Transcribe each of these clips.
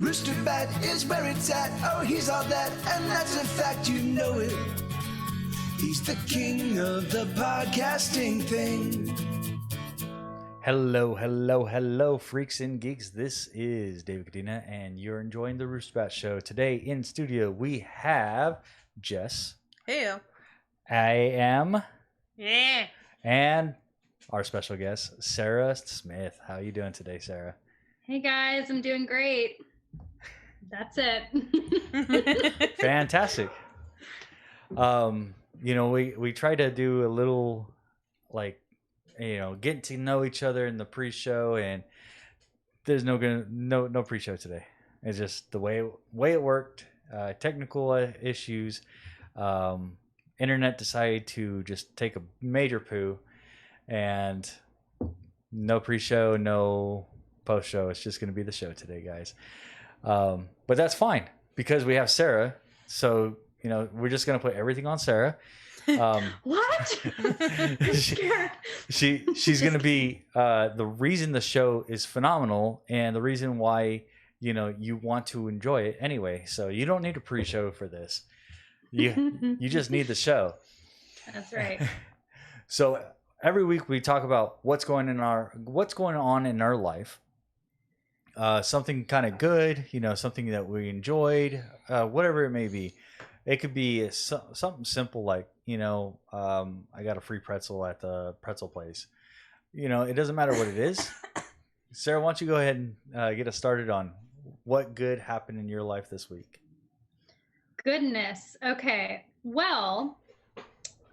Rooster Bat is where it's at. Oh, he's all that, and that's a fact, you know it. He's the king of the podcasting thing. Hello, freaks and geeks. This is David Cadena, and you're enjoying the Rooster Bat Show. Today in studio, we have Jess. Hey. I am. Yeah. And our special guest, Sarah Smith. How are you doing today, Sarah? Hey guys, I'm doing great. That's it. Fantastic. We try to do a little, getting to know each other in the pre-show, and there's no pre-show today. It's just the way it worked. Technical issues. Internet decided to just take a major poo, and no pre-show, no post-show. It's just going to be the show today, guys. But that's fine because we have Sarah. So, we're just going to put everything on Sarah. What? She's going to be the reason the show is phenomenal and the reason why, you want to enjoy it anyway. So you don't need a pre-show for this. You just need the show. That's right. So every week we talk about what's going on in our life. Something kind of good, something that we enjoyed, whatever it may be. It could be something simple like, I got a free pretzel at the pretzel place. It doesn't matter what it is. Sarah, why don't you go ahead and get us started on what good happened in your life this week? Goodness. Okay. Well,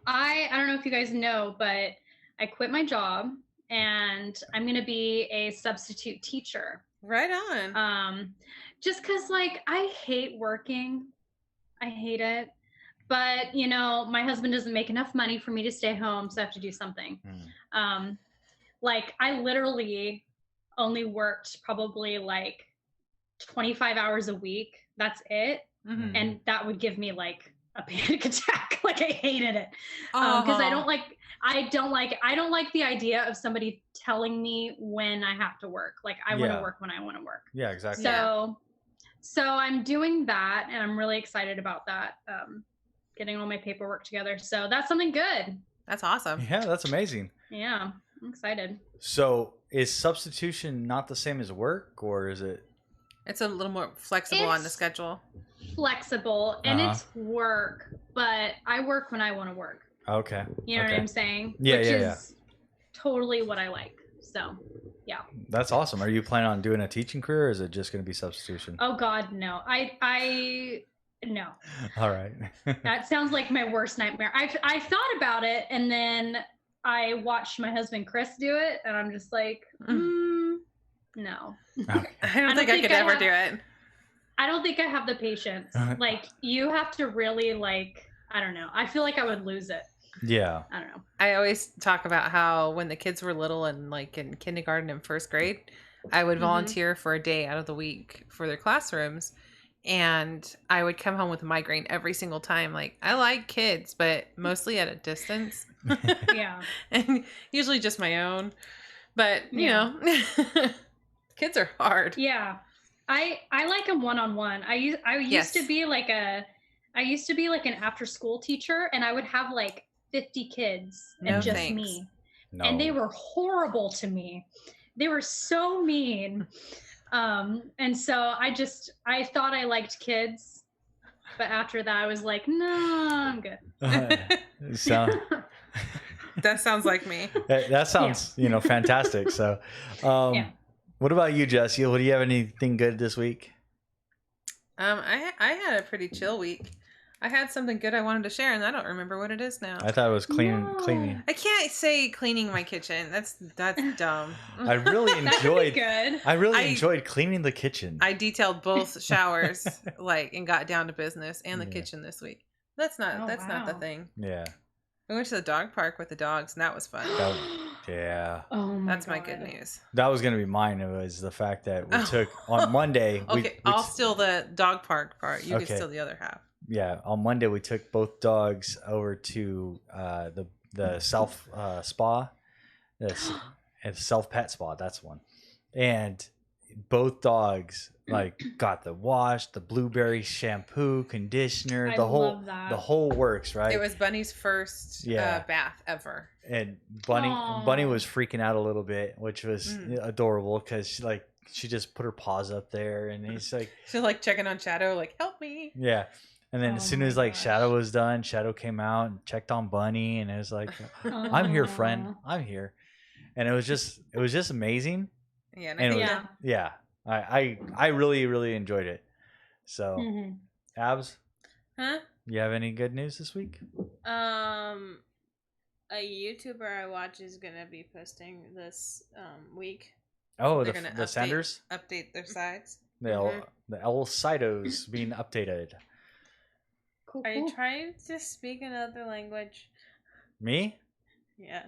I don't know if you guys know, but I quit my job and I'm going to be a substitute teacher. Right on. Just because, I hate working. I hate it. But, my husband doesn't make enough money for me to stay home, so I have to do something. I literally only worked probably 25 hours a week. That's it. Mm-hmm. And that would give me a panic attack. I hated it. Because I don't like the idea of somebody telling me when I have to work. I want to work when I want to work. Yeah, exactly. So I'm doing that, and I'm really excited about that. Getting all my paperwork together. So that's something good. That's awesome. Yeah, that's amazing. Yeah, I'm excited. So is substitution not the same as work, or is it? It's a little more flexible on the schedule. Flexible, and it's work, but I work when I want to work. Okay. You know what I'm saying? Yeah, Which is totally what I like. So, yeah. That's awesome. Are you planning on doing a teaching career, or is it just going to be substitution? Oh God, no. No. All right. That sounds like my worst nightmare. I thought about it, and then I watched my husband Chris do it, and I'm just like, no. Okay. I don't think I could ever do it. I don't think I have the patience. You have to really I don't know. I feel like I would lose it. Yeah. I don't know. I always talk about how when the kids were little and in kindergarten and first grade, I would volunteer for a day out of the week for their classrooms. And I would come home with a migraine every single time. I like kids, but mostly at a distance. Yeah. And usually just my own. But, kids are hard. Yeah. I like them one-on-one. I used to be an after school teacher, and I would have 50 kids and just thanks. me. No. And they were horrible to me. They were so mean. And so I thought I liked kids, but after that I was like, no, I'm good. That sounds like me. That sounds, fantastic. So, what about you, Jesse? Do you have anything good this week? I had a pretty chill week. I had something good I wanted to share, and I don't remember what it is now. I thought it was cleaning. I can't say cleaning my kitchen. That's dumb. I really enjoyed. Good. I really enjoyed cleaning the kitchen. I detailed both showers, and got down to business, and the kitchen this week. That's not the thing. Yeah. We went to the dog park with the dogs, and that was fun. Yeah. Oh my That's God. my good news. That was going to be mine. It was the fact that we took on Monday. I'll steal the dog park part. You can steal the other half. Yeah, on Monday we took both dogs over to the self spa, the self pet spa. That's one, and both dogs like got the wash, the blueberry shampoo, conditioner, I the love that. the whole works, right? It was Bunny's first Yeah. bath ever. And Bunny Aw. was freaking out a little bit, which was adorable because she just put her paws up there, and he's like, She's like checking on Shadow, like, help me. yeah. And then Oh as soon my as like gosh. Shadow was done, Shadow came out and checked on Bunny, and it was like, I'm here, friend. Aw. I'm here. And it was just amazing. Yeah, and And I it think was, that yeah, I really, really enjoyed it. So, Mhm. Abs, Huh? you have any good news this week? A YouTuber I watch is gonna be posting this week. Oh, they're gonna the Sanders, update their sides. the El Cidos being updated. Cool, Are you cool. trying to speak another language? Me? Yeah.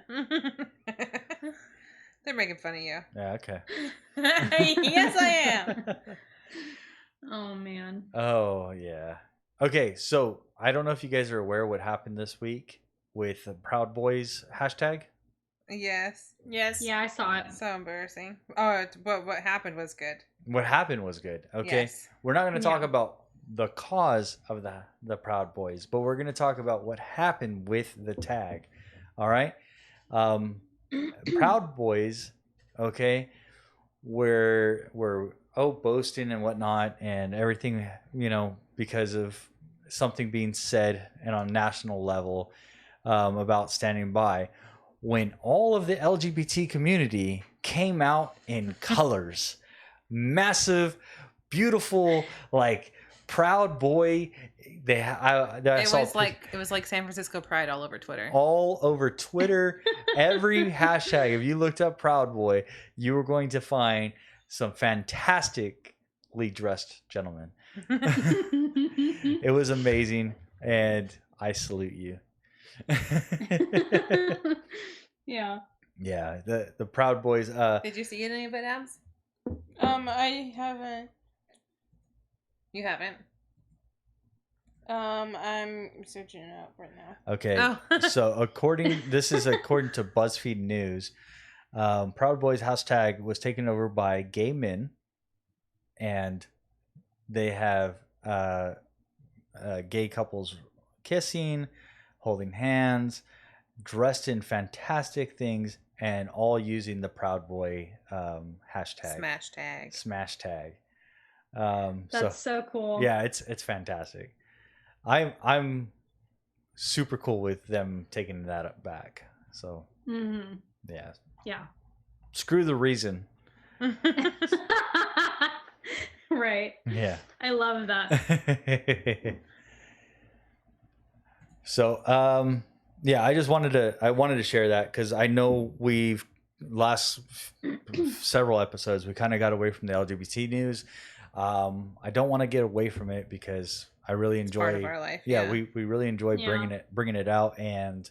They're making fun of you. Yeah. Okay. Yes, I am. Oh man. Oh yeah. Okay, so I don't know if you guys are aware what happened this week with the Proud Boys hashtag. Yes. Yes. Yeah, I saw it. So embarrassing. Oh, but what happened was good. What happened was good. Okay, Yes. we're not going to talk Yeah. about the cause of the Proud Boys, but we're going to talk about what happened with the tag. All right. Proud Boys, okay, were boasting and whatnot and everything, because of something being said and on national level about standing by, when all of the LGBT community came out in colors, massive, beautiful, like Proud Boy. It was like San Francisco Pride all over Twitter. All over Twitter, every hashtag. If you looked up Proud Boy, you were going to find some fantastically dressed gentlemen. It was amazing, and I salute you. Yeah. Yeah, the Proud Boys. Did you see any of it, Abs? I haven't. You haven't. I'm searching it up right now. Okay, Oh. so this is according to BuzzFeed News. Proud Boys hashtag was taken over by gay men, and they have gay couples kissing, holding hands, dressed in fantastic things, and all using the Proud Boy hashtag. Smash tag. That's so cool. Yeah, it's fantastic. I'm super cool with them taking that back. So Mm-hmm. yeah. Yeah. Screw the reason. Right. Yeah. I love that. So yeah, I wanted to share that because I know we've last several episodes we kind of got away from the LGBT news. I don't want to get away from it because I really enjoy Part of our life. yeah. We really enjoy Yeah. bringing it out and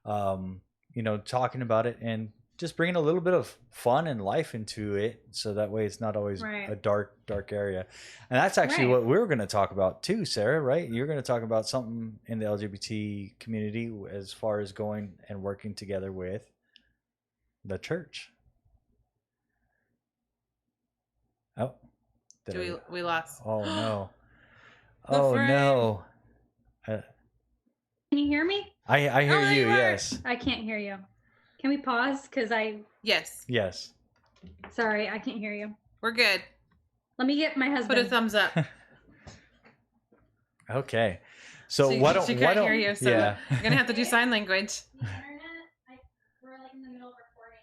talking about it and just bringing a little bit of fun and life into it, so that way it's not always Right. a dark area. And that's actually Right. what we were going to talk about too, Sarah, right? You're going to talk about something in the LGBT community as far as going and working together with the church. Oh, We lost. oh no. The Oh friend. no. Can you hear me? I hear Oh, there you, you are. yes. I can't hear you. Can we pause? Because Yes, Yes. sorry, I can't hear you. we're good. Let me get my Put husband. a thumbs up. Okay. So She- why don't she why can't don't hear you, so yeah. You're gonna have to do sign language. We're like in the middle of recording.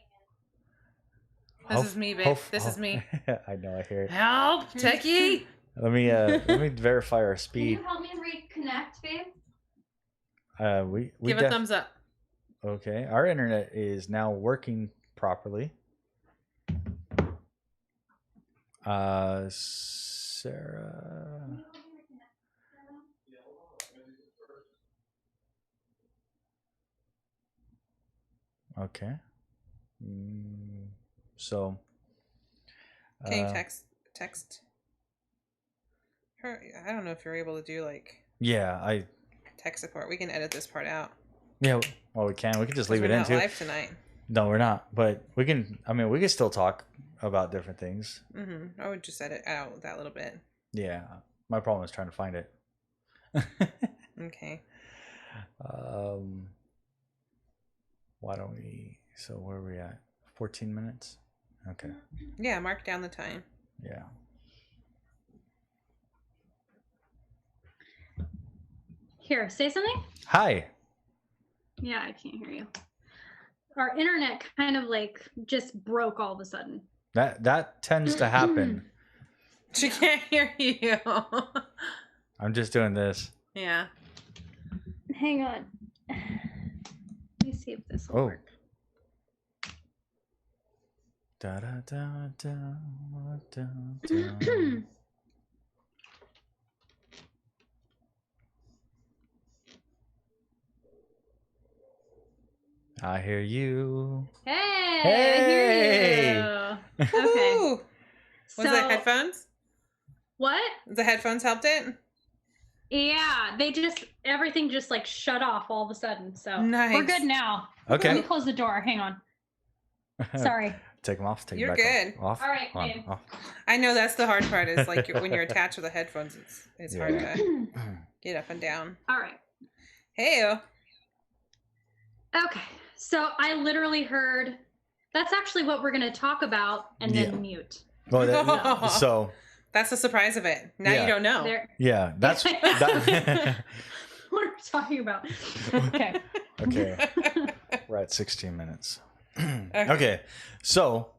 This is me, babe. This is me. I know, I hear it. Help, techie. Let me verify our Can speed. you help me reconnect, babe? We Give a thumbs up. Okay, our internet is now working properly. Sarah. Okay. So. Can you text her? I don't know if you're able to do like Yeah, tech support. We can edit this part out. yeah. Well, we can. We can just 'Cause leave it we're in not too. live tonight. No, we're not. But we can. I mean, we can still talk about different things. I would just edit out that little bit. Yeah, my problem is trying to find it. Okay. Why don't we? So where are we at? 14 minutes. Okay. Yeah, mark down the time. Yeah. Here, say something. Hi. Yeah, I can't hear you. Our internet kind of like just broke all of a sudden. That tends to happen. She can't hear you. I'm just doing this. Yeah. Hang on. Let me see if this will work. Da, da, da, da, da, da. I hear you. Hey, I hear you. Okay. Woo-hoo. Was it headphones? What? The headphones helped it? Yeah, everything just like shut off all of a sudden. So nice. We're good now. Okay. Let me close the door. Hang on. Sorry. Take them off. Take You're them back good. Off. All right, On, babe. off. I know that's the hard part is like when you're attached with the headphones, it's hard to get up and down. All right. Hey. Okay. So I literally heard that's actually what we're going to talk about and then mute. Well, so that's the surprise of it. Now you don't know. Yeah, that's that. What are we talking about? Okay. Okay. We're at 16 minutes. Okay. So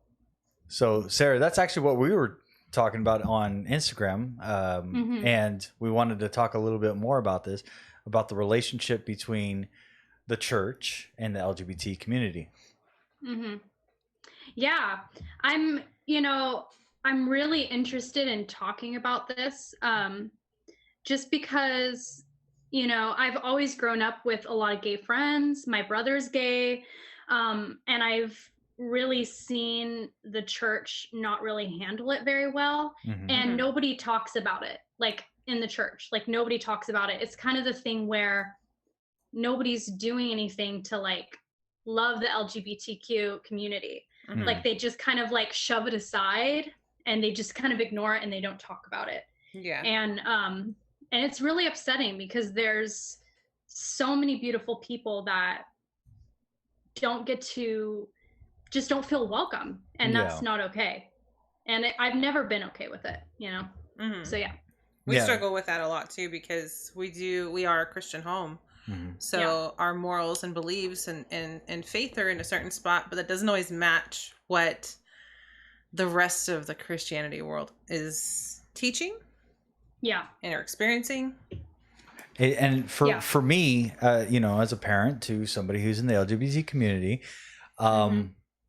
Sarah, that's actually what we were talking about on Instagram. And we wanted to talk a little bit more about this, about the relationship between the church and the LGBT community. Yeah, I'm really interested in talking about this, just because, I've always grown up with a lot of gay friends. My brother's gay, and I've really seen the church not really handle it very well, and nobody talks about it, like in the church, like nobody talks about it. It's kind of the thing where nobody's doing anything to like love the LGBTQ community. Like they just kind of like shove it aside and they just kind of ignore it and they don't talk about it. Yeah. And it's really upsetting because there's so many beautiful people that don't get to, just don't feel welcome, and that's not okay. And I've never been okay with it, So yeah. We struggle with that a lot too, because we are a Christian home. So our morals and beliefs and faith are in a certain spot, but that doesn't always match what the rest of the Christianity world is teaching. Yeah. And are experiencing. And for me, as a parent to somebody who's in the LGBT community,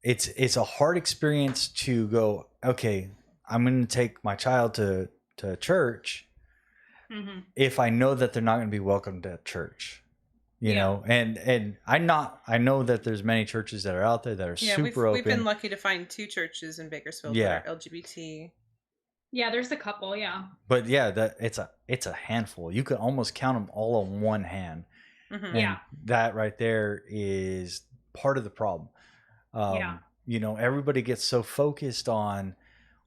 it's a hard experience to go, okay, I'm going to take my child to church if I know that they're not going to be welcomed at church. You know, and I know that there's many churches that are out there that are super open. We've been lucky to find 2 churches in Bakersfield that are LGBT. Yeah, there's a couple, But it's a handful. You could almost count them all on one hand. And that right there is part of the problem. Everybody gets so focused on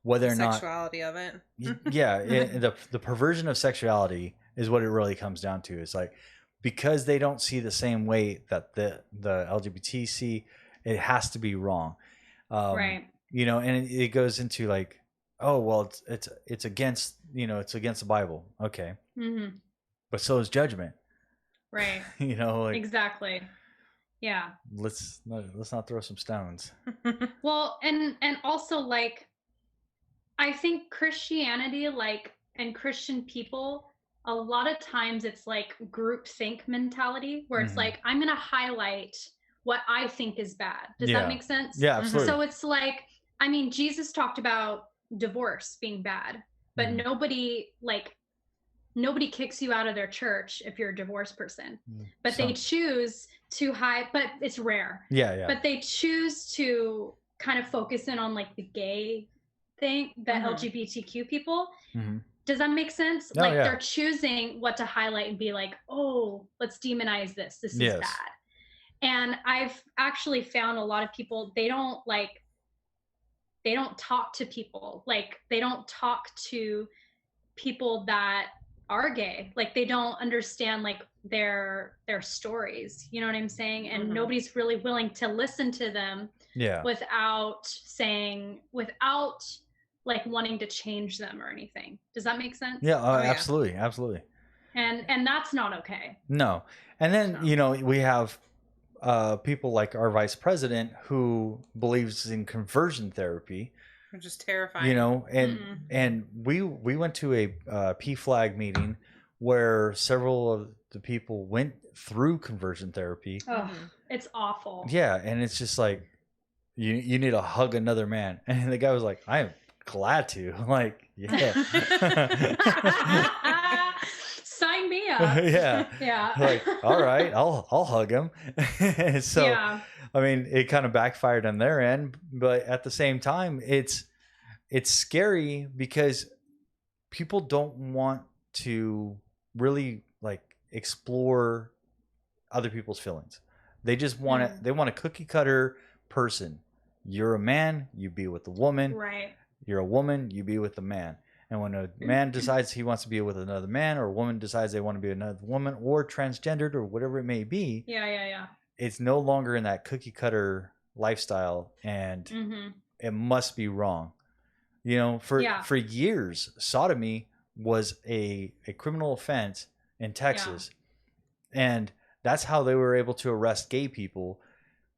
whether or not sexuality of it. The perversion of sexuality is what it really comes down to. It's like, because they don't see the same way that the LGBT see, it has to be wrong. Right. And it goes into like, oh, well, it's against, it's against the Bible. Okay. But so is judgment. Right. Exactly. Yeah. Let's not throw some stones. Well, and also like, I think Christianity, like, and Christian people, a lot of times it's like groupthink mentality where it's like, I'm going to highlight what I think is bad. Does that make sense? Yeah, absolutely. So it's like, I mean, Jesus talked about divorce being bad, but nobody kicks you out of their church if you're a divorced person, but they choose to but it's rare. Yeah. But they choose to kind of focus in on like the gay thing, the LGBTQ people. Does that make sense? They're choosing what to highlight and be like, oh, let's demonize this. This is bad. And I've actually found a lot of people, they don't talk to people. Like, they don't talk to people that are gay. Like, they don't understand like their stories. You know what I'm saying? And nobody's really willing to listen to them without like wanting to change them or anything. Does that make sense? Yeah, absolutely. And that's not okay. No. And then, you know, we have people like our vice president who believes in conversion therapy. Which is terrifying. You know, and we went to a PFLAG meeting where several of the people went through conversion therapy. Oh, it's awful. Yeah, and it's just like you need to hug another man, and the guy was like, "I am glad to." Like, yeah. Sign me up. Yeah. Like, all right, I'll hug him. So, yeah. I mean, it kind of backfired on their end, but at the same time, it's scary because people don't want to really like explore other people's feelings. They just want it. They want a cookie cutter person. You're a man, you be with the woman. Right. You're a woman, you be with the man. And when a man decides he wants to be with another man, or a woman decides they want to be another woman, or transgendered, or whatever it may be, it's no longer in that cookie cutter lifestyle, and it must be wrong. You know, for years, sodomy was a criminal offense in Texas, and that's how they were able to arrest gay people,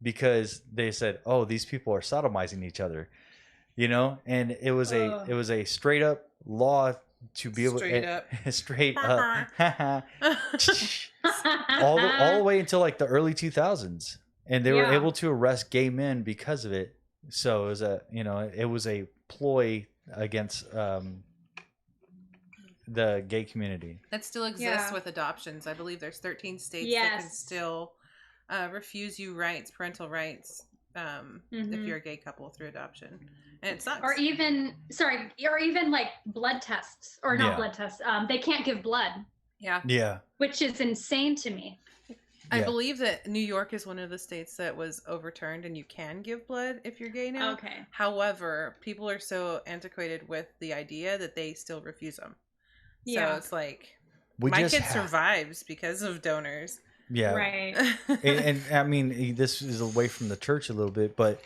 because they said, "Oh, these people are sodomizing each other." You know, and it was a straight up law to be able straight up all the way until like the early 2000s, and they were able to arrest gay men because of it. So it was a ploy against the gay community. That still exists with adoptions. I believe there's 13 states that can still refuse you parental rights if you're a gay couple through adoption. And it sucks. Or even like blood tests, or not blood tests. They can't give blood. Yeah. Which is insane to me. I believe that New York is one of the states that was overturned, and you can give blood if you're gay now. Okay. However, people are so antiquated with the idea that they still refuse them. Yeah. So it's like, my kid survives because of donors. Yeah. Right. and I mean, this is away from the church a little bit, but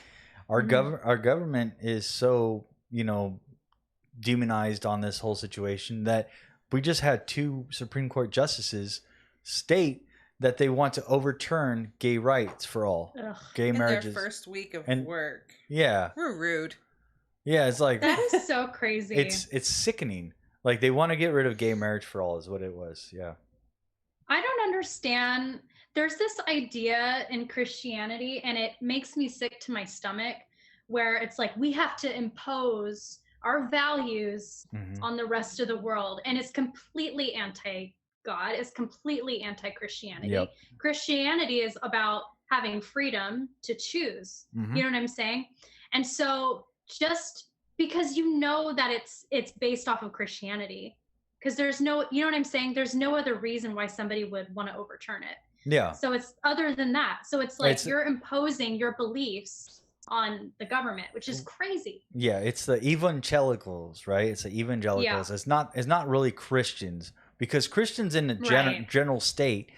our government is so, demonized on this whole situation that we just had 2 Supreme Court justices state that they want to overturn gay rights for all. Gay marriages. In their first week of work. Yeah. We're rude. Yeah, it's like, that is so crazy. It's sickening. Like, they want to get rid of gay marriage for all is what it was. Yeah. I don't understand. There's this idea in Christianity, and it makes me sick to my stomach, where it's like, we have to impose our values on the rest of the world. And it's completely anti-God. It's completely anti-Christianity. Yep. Christianity is about having freedom to choose. You know what I'm saying? And so just because that it's based off of Christianity, because there's no, you know what I'm saying? There's no other reason why somebody would want to overturn it. Yeah. So it's other than that. So it's like you're imposing your beliefs on the government, which is crazy. Yeah, it's the evangelicals, right? It's the evangelicals. Yeah. It's not really Christians, because Christians in the general state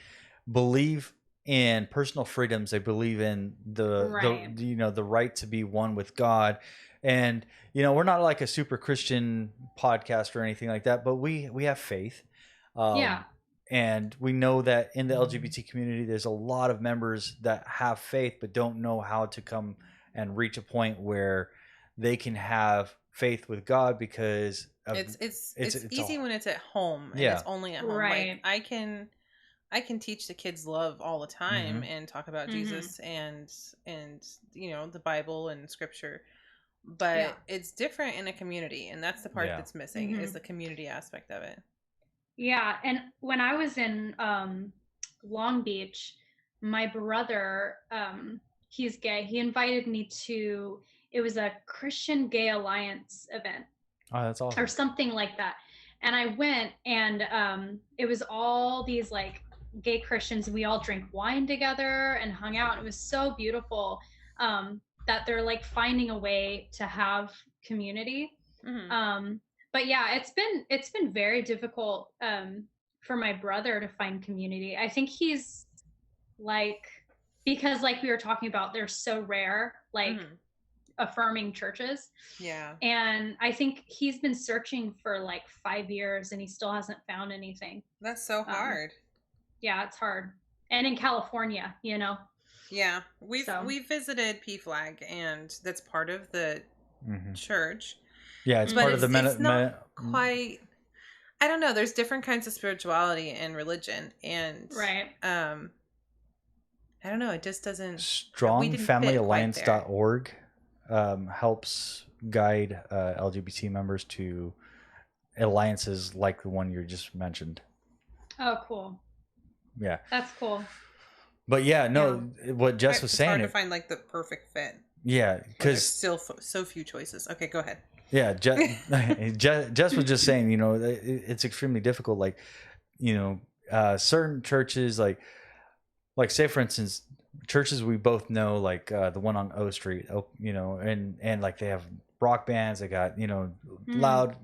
believe in personal freedoms. They believe in the right to be one with God. And we're not like a super Christian podcast or anything like that, but we have faith. And we know that in the LGBT community, there's a lot of members that have faith but don't know how to come and reach a point where they can have faith with God, because it's easy when it's at home and it's only at home. Right. Like, I can teach the kids love all the time and talk about Jesus and the Bible and scripture. But it's different in a community, and that's the part that's missing is the community aspect of it. Yeah, and when I was in Long Beach, my brother, he's gay. He invited me to, it was a Christian Gay Alliance event. Oh, that's awesome. Or something like that. And I went, and it was all these like gay Christians. We all drank wine together and hung out. It was so beautiful that they're like finding a way to have community. But yeah, it's been very difficult for my brother to find community. I think he's like, because like we were talking about, they're so rare, like affirming churches. Yeah. And I think he's been searching for like 5 years and he still hasn't found anything. That's so hard. Yeah, it's hard. And in California, you know. Yeah. We've visited PFLAG, and that's part of the church. Yeah, it's part of the it's not quite, I don't know, there's different kinds of spirituality and religion, and right. I don't know, it just doesn't. Strongfamilyalliance.org helps guide LGBT members to alliances like the one you just mentioned. Oh, cool. Yeah, that's cool. But yeah, no, what Jess was saying, it's hard to find like the perfect fit. Yeah, because still so few choices. Okay, go ahead. Yeah, Jess was just saying, you know, it's extremely difficult. Like, you know, certain churches, like say for instance, churches we both know, like the one on O Street, you know, and like they have rock bands. They got, you know, loud,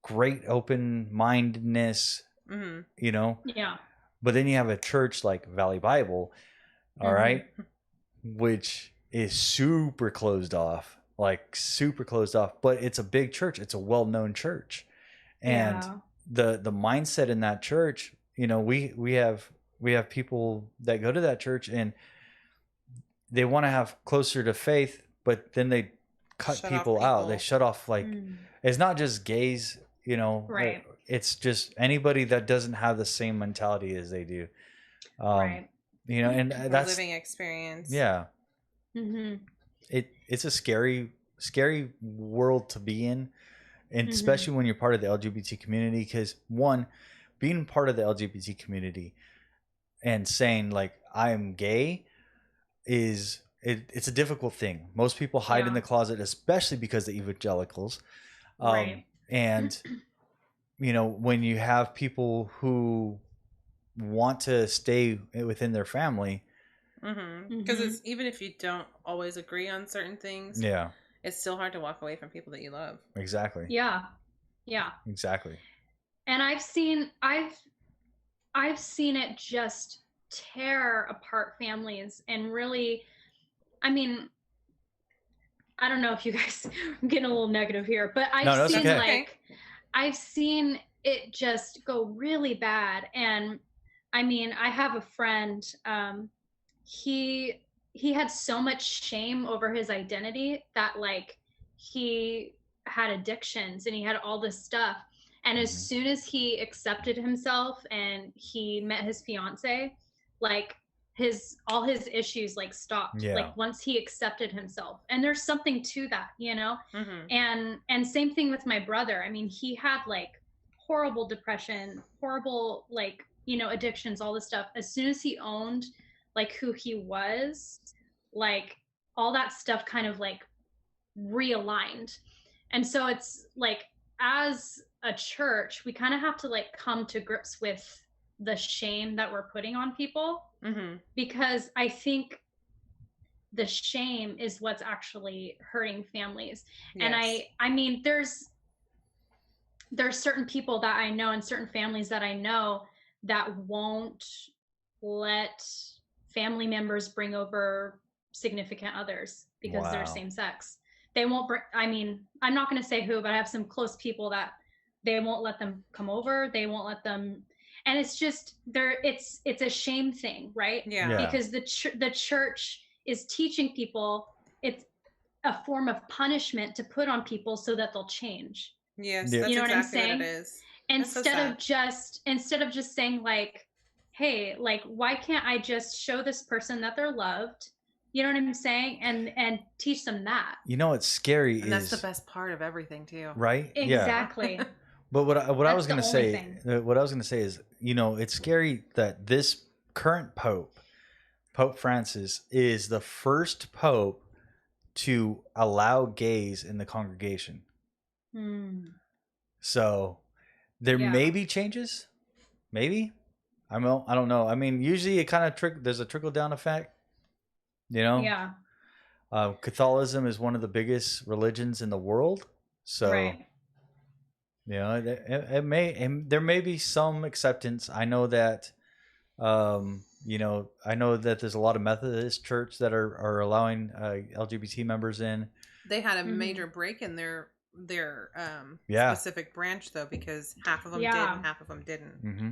great open mindedness. You know. Yeah. But then you have a church like Valley Bible, all right, which is super closed off. Like super closed off, but it's a big church. It's a well-known church, and the mindset in that church, you know, we have people that go to that church and they want to have closer to faith, but then they cut people out. They shut off, like it's not just gays, you know, right? It's just anybody that doesn't have the same mentality as they do, right? You know, and that's living experience. Yeah. It's a scary world to be in, and especially when you're part of the LGBT community, because one, being part of the LGBT community and saying like I'm gay it's a difficult thing. Most people hide in the closet, especially because of evangelicals. Right. And you know, when you have people who want to stay within their family, because it's, even if you don't always agree on certain things, it's still hard to walk away from people that you love. Exactly. Yeah. Exactly. And I've seen it just tear apart families, and really, I mean, I don't know if you guys, I'm getting a little negative here, but I've seen it just go really bad. And I mean, I have a friend, he had so much shame over his identity that like he had addictions and he had all this stuff. And as soon as he accepted himself and he met his fiance, like all his issues like stopped. Like once he accepted himself. And there's something to that, you know? And same thing with my brother. I mean, he had like horrible depression, horrible, like, you know, addictions, all this stuff. As soon as he owned like who he was, like all that stuff kind of like realigned. And so it's like, as a church, we kind of have to like come to grips with the shame that we're putting on people, because I think the shame is what's actually hurting families. And I mean, there's certain people that I know and certain families that I know that won't let family members bring over significant others because they're same sex. They won't bring, I mean, I'm not going to say who, but I have some close people that they won't let them come over. They won't let them. And it's just it's a shame thing, right? Yeah. Because the church is teaching people it's a form of punishment to put on people so that they'll change. Yes, that's you know exactly what I'm saying? What it is. Instead of just saying like, hey, like, why can't I just show this person that they're loved? You know what I'm saying? And teach them that. You know what's scary and that's the best part of everything too. Right? Exactly. Yeah. But what I was going to say is, you know, it's scary that this current Pope Francis, is the first Pope to allow gays in the congregation. So there may be changes, maybe. I don't know. I mean, usually it kind of there's a trickle down effect, you know. Yeah. Catholicism is one of the biggest religions in the world, so Right. you know there may be some acceptance. I know that, I know that there's a lot of Methodist church that are allowing LGBT members in. They had a Mhm. major break in their Yeah. specific branch though, because half of them did Yeah. and half of them didn't. Mm-hmm.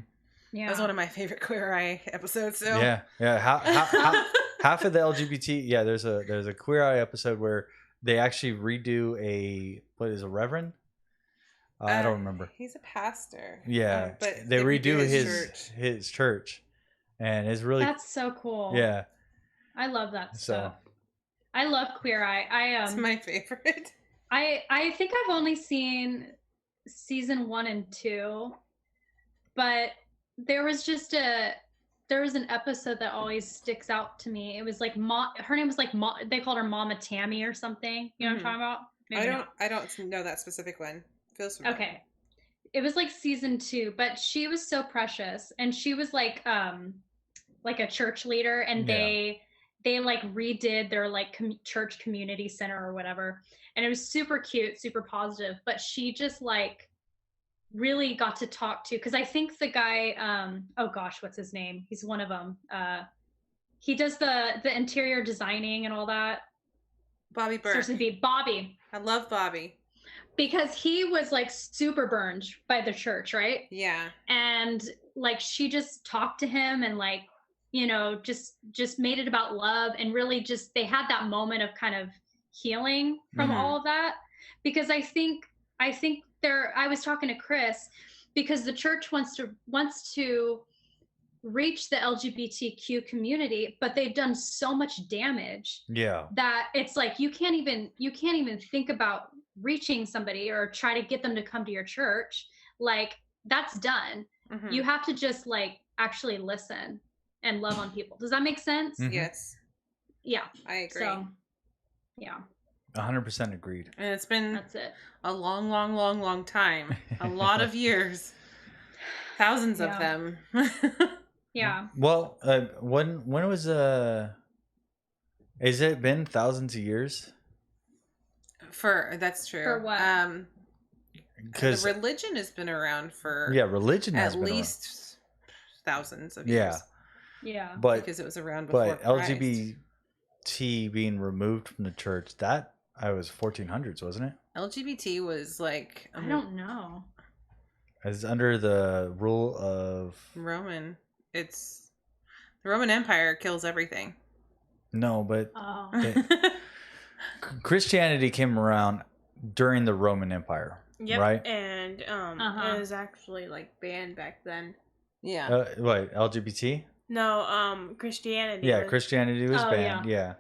Yeah. That was one of my favorite Queer Eye episodes. So Yeah. Half of the LGBT. Yeah, there's a Queer Eye episode where they actually redo a reverend. I don't remember. He's a pastor. Yeah, but they redo church. his church, and it's really That's so cool. yeah. I love that So stuff. I love Queer Eye. It's my favorite. I think I've only seen season 1 and 2, but there was an episode that always sticks out to me. It was like her name was like they called her Mama Tammy or something. You know what I'm talking about? Maybe I don't know that specific one. Feels familiar. Okay. It was like season 2, but she was so precious, and she was like a church leader, and they like redid their like church community center or whatever, and it was super cute, super positive. But she just like really got to talk to, because I think the guy, oh gosh, what's his name? He's one of them. He does the interior designing and all that. Bobby Burke. Starts with B. Bobby. I love Bobby. Because he was like super burned by the church, right? Yeah. And like she just talked to him and like, you know, just made it about love, and really just they had that moment of kind of healing from all of that. Because I think I was talking to Chris, because the church wants to reach the LGBTQ community, but they've done so much damage that it's like you can't even think about reaching somebody or try to get them to come to your church. Like that's done. You have to just like actually listen and love on people. Does that make sense? Yes. Yeah, I agree. So, yeah, 100% agreed. And it's been that's it. a long time. A lot of years. Thousands of them. Yeah. Well, when was has it been thousands of years? That's true. For what? Because the religion has been around for religion has at been least thousands of years. Yeah. But because it was around before Christ. LGBT being removed from the church, that I was 1400s, wasn't it? LGBT was like I don't know. As under the rule of Roman. It's the Roman Empire kills everything. No, but Oh. Christianity came around during the Roman Empire. Yep. Right? And it was actually like banned back then. Yeah. What, LGBT? No, Christianity. Yeah, Christianity was banned. Yeah.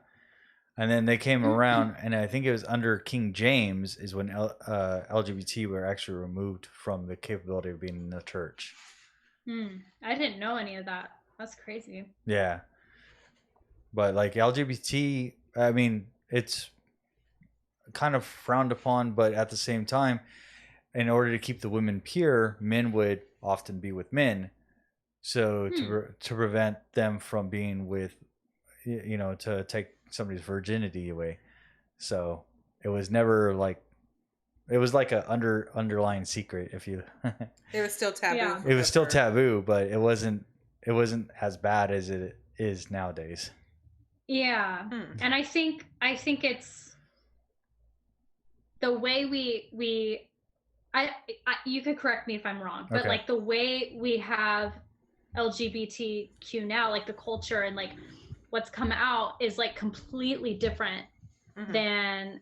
And then they came around, and I think it was under King James is when LGBT were actually removed from the capability of being in the church. I didn't know any of that. That's crazy. Yeah. But like LGBT, I mean, it's kind of frowned upon, but at the same time, in order to keep the women pure, men would often be with men. So to prevent them from being with, to take somebody's virginity away. So it was never like, it was like a underlying secret. If you, it was still taboo. Yeah. It was still taboo, but it wasn't as bad as it is nowadays. Yeah. And I think it's the way we you could correct me if I'm wrong, but like the way we have LGBTQ now, like the culture and like what's come out is like completely different than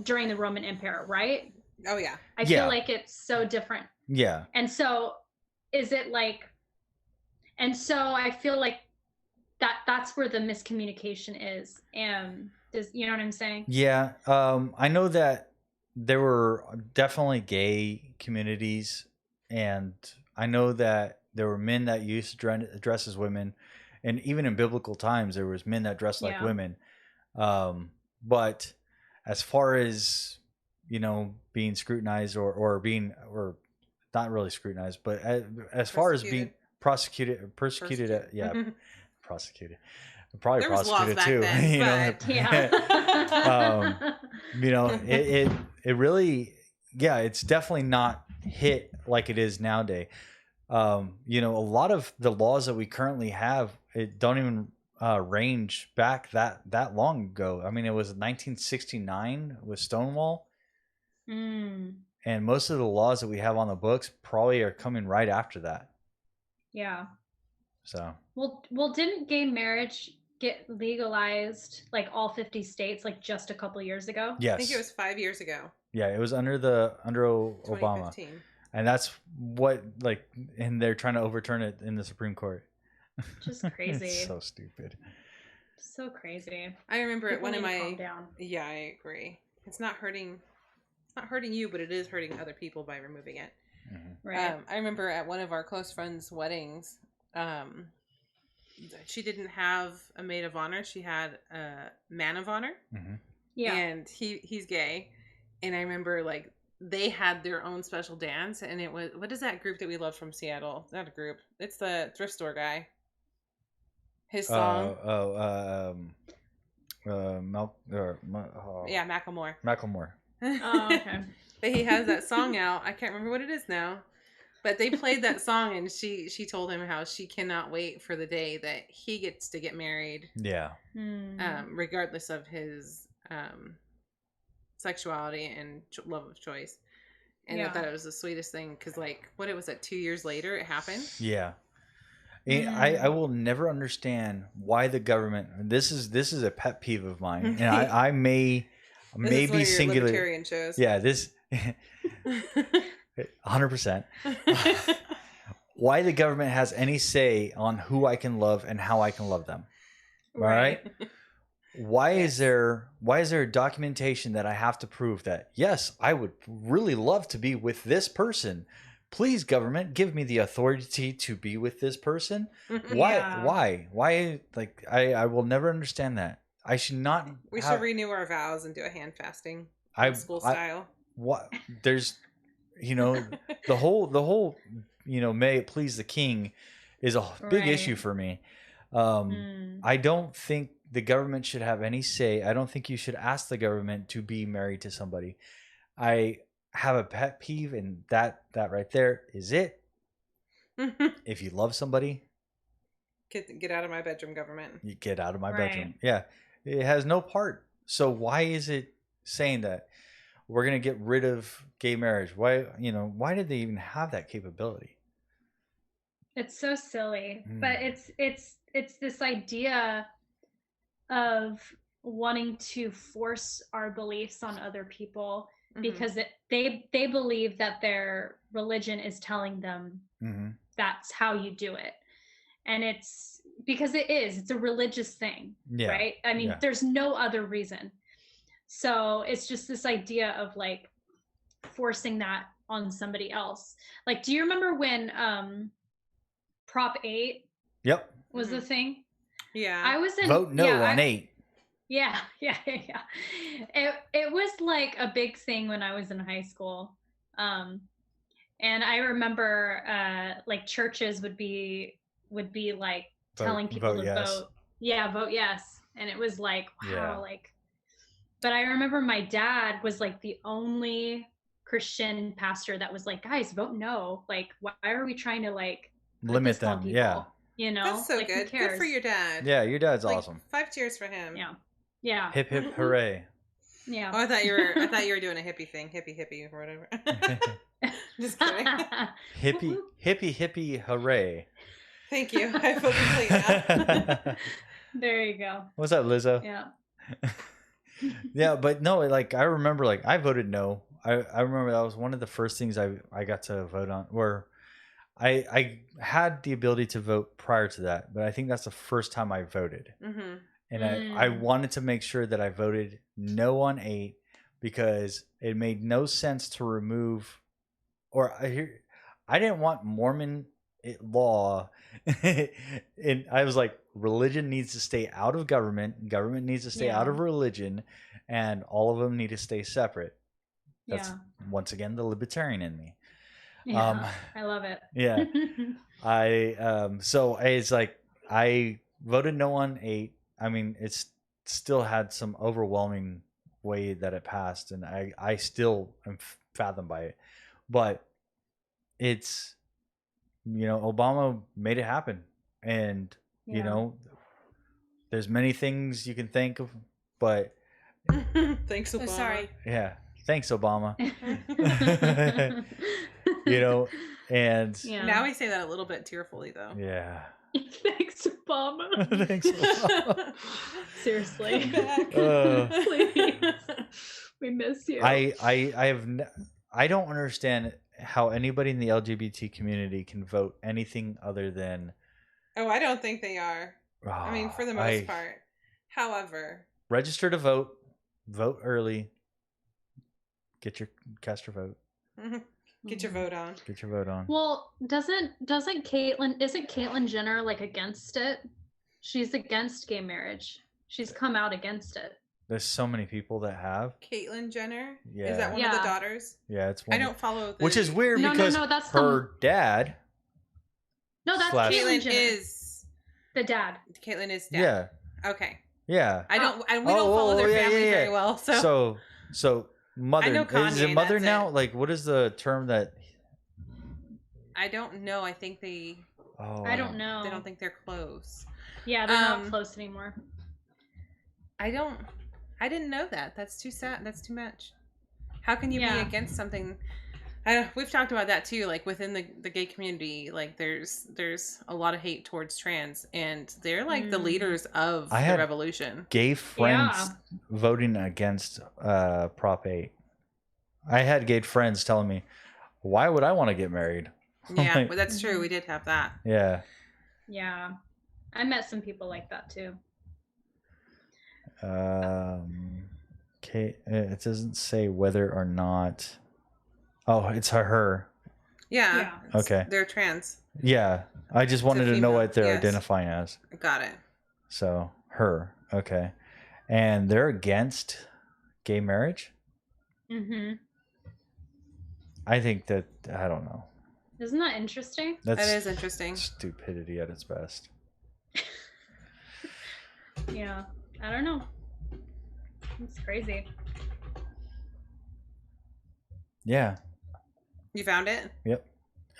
during the Roman Empire, right? Oh yeah. I feel like it's so different. Yeah. And so is it like, and so I feel like that's where the miscommunication is. And you know what I'm saying? Yeah. I know that there were definitely gay communities, and I know that there were men that used to dress as women, and even in biblical times there was men that dressed like women. But as far as being scrutinized or not really scrutinized, but as far as persecuted. Mhm. Prosecuted. Probably There was laws prosecuted back too. then, you know, but- Yeah. you know, it really, yeah, it's definitely not hit like it is nowadays. You know, a lot of the laws that we currently have, it don't even range back that long ago. I mean, it was 1969 with Stonewall, Mm, and most of the laws that we have on the books probably are coming right after that. yeah. So Well, didn't gay marriage get legalized like all 50 states like just a couple years ago? yes, I think it was 5 years ago, yeah, it was under Obama, 2015. and that's what like, and they're trying to overturn it in the Supreme Court. Just crazy. It's so stupid. So crazy. I remember at People one of need to calm my down. yeah, I agree. It's not hurting you, but it is hurting other people by removing it. Right. I remember at one of our close friends' weddings, she didn't have a maid of honor. She had a man of honor, Yeah. and he's gay. And I remember like they had their own special dance, and it was, what is that group that we love from Seattle? Not a group. It's the thrift store guy. His song. Yeah, Macklemore. Macklemore. Oh, okay. But he has that song out. I can't remember what it is now. But they played that song, and she told him how she cannot wait for the day that he gets to get married, Yeah. regardless of his sexuality and love of choice. And I thought it was the sweetest thing because, like, what it was that 2 years later it happened. Yeah. I will never understand why the government. This is a pet peeve of mine, and I may This is one be of your singular. libertarian shows. Yeah, this 100%. Why the government has any say on who I can love and how I can love them? All right. Why is there a documentation that I have to prove that like, I would really love to be with this person? Please, government, give me the authority to be with this person. Why? Like, I will never understand that. I should not. We should renew our vows and do a hand fasting, school style. What there's, the whole, may it please the king, is a big issue for me. I don't think the government should have any say. I don't think you should ask the government to be married to somebody. I have a pet peeve, and that right there is it. If you love somebody, get out of my bedroom, government. You get out of my bedroom. Yeah, it has no part. So why is it saying that we're gonna get rid of gay marriage? Why did they even have that capability? It's so silly, but it's this idea of wanting to force our beliefs on other people because they believe that their religion is telling them that's how you do it. And it's because it's a religious thing, right? I mean, there's no other reason. So it's just this idea of like forcing that on somebody else. Like, do you remember when Prop 8 was the thing? Yeah. I was in vote no on 8. Yeah. It was like a big thing when I was in high school. And I remember like churches would be like telling people to vote. Yeah, vote yes. And it was like, wow, like, but I remember my dad was like the only Christian pastor that was like, guys, vote no. Like, why are we trying to like limit them? Yeah. That's so like, good. Good for your dad. Yeah, your dad's awesome. 5 cheers for him. Yeah. Hip hip hooray. Yeah. Oh, I thought you were doing a hippie thing, hippie or whatever. Just kidding. Hippie hooray. Thank you. I feel complete now. There you go. What's up, Lizzo? Yeah. Yeah, but no, like I remember, like I voted no. I remember that was one of the first things I got to vote on. Where I had the ability to vote prior to that, but I think that's the first time I voted. And I wanted to make sure that I voted no on 8 because it made no sense to remove, or I didn't want Mormon law. And I was like, religion needs to stay out of government. Government needs to stay out of religion, and all of them need to stay separate. That's once again the libertarian in me. Yeah, I love it. Yeah. So it's like I voted no on 8. I mean, it's still had some overwhelming way that it passed, and I still am fathomed by it. But it's, Obama made it happen, and Yeah. there's many things you can think of, but Thanks, Obama. Sorry. yeah, thanks, Obama. And Yeah. Now we say that a little bit tearfully, though. yeah. Thanks, Obama. Thanks, Obama. Seriously. Come back. Please. We miss you. I don't understand how anybody in the LGBT community can vote anything other than. Oh, I don't think they are. I mean, for the most part. However, register to vote early, cast your vote. Get your vote on. Get your vote on. Well, isn't Caitlyn Jenner like against it? She's against gay marriage. She's come out against it. There's so many people that have. Caitlyn Jenner? Yeah. Is that one of the daughters? Yeah, it's one. I don't follow the... Which is weird because that's her dad. No, that's Caitlyn Jenner. is the dad. Caitlyn is dad. Yeah. Okay. Yeah. We don't follow their family very well. So mother, I know Kanye, is it mother that's now? it. Like, what is the term that? I don't know. I think they. Oh, I don't know. They don't think they're close. Yeah, they're not close anymore. I didn't know that. That's too sad. That's too much. How can you be against something? We've talked about that too. Like within the gay community, like there's a lot of hate towards trans, and they're like the leaders of the revolution. Gay friends voting against Prop 8. I had gay friends telling me, "Why would I want to get married?" Yeah, like, but that's true. We did have that. Yeah. Yeah, I met some people like that too. Okay, it doesn't say whether or not. Oh, it's her. Yeah. Okay. They're trans. Yeah, I just wanted to know what they're identifying as. Got it. So her, okay, and they're against gay marriage. Mm-hmm. I think that I don't know. Isn't that interesting? That is interesting. Stupidity at its best. Yeah, I don't know. It's crazy. Yeah. You found it? Yep.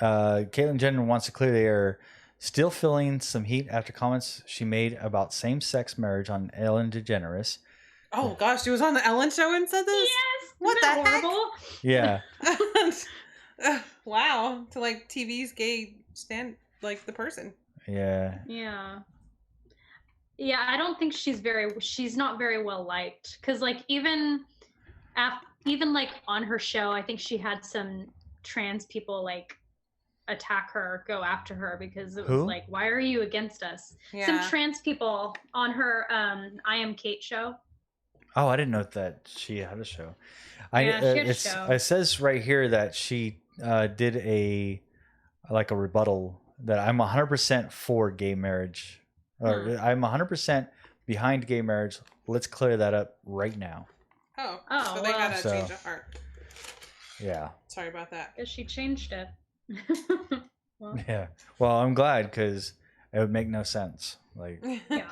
Caitlyn Jenner wants to clear the air. Still feeling some heat after comments she made about same-sex marriage on Ellen DeGeneres. Oh gosh, she was on the Ellen show and said this? Yes. What the horrible? Yeah. Wow. To like TV's gay stand like the person. Yeah. Yeah. Yeah, I don't think she's not very well liked, because like even like on her show, I think she had some trans people like attack her, go after her, because it was like, why are you against us? Yeah. Some trans people on her I Am Kate show. Oh, I didn't know that she had a show. She had a show. It says right here that she did a rebuttal that I'm 100% for gay marriage. Or I'm 100% behind gay marriage. Let's clear that up right now. Oh, Oh, so they well. got a change of heart. Yeah. Sorry about that. Because she changed it. Well, Yeah. Well, I'm glad, because it would make no sense. Like, yeah.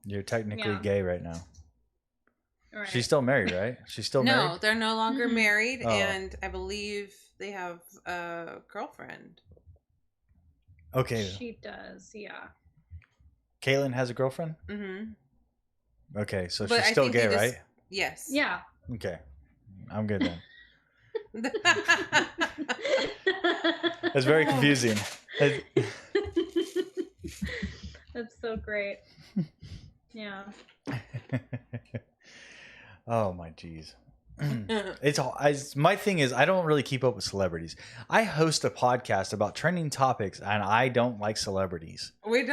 you're technically Yeah. gay right now. Right. She's still married, right? She's still No, married? they're no longer Mhm. married, Oh. and I believe they have a girlfriend. Okay. She does, yeah. Caitlyn has a girlfriend? Mm-hmm. Okay, so But she's I still think gay, they just- right? Yes. Yeah. Okay. I'm good then. It's very confusing. That's so great. Yeah. Oh my jeez. My thing is, I don't really keep up with celebrities. I host a podcast about trending topics, and I don't like celebrities. We're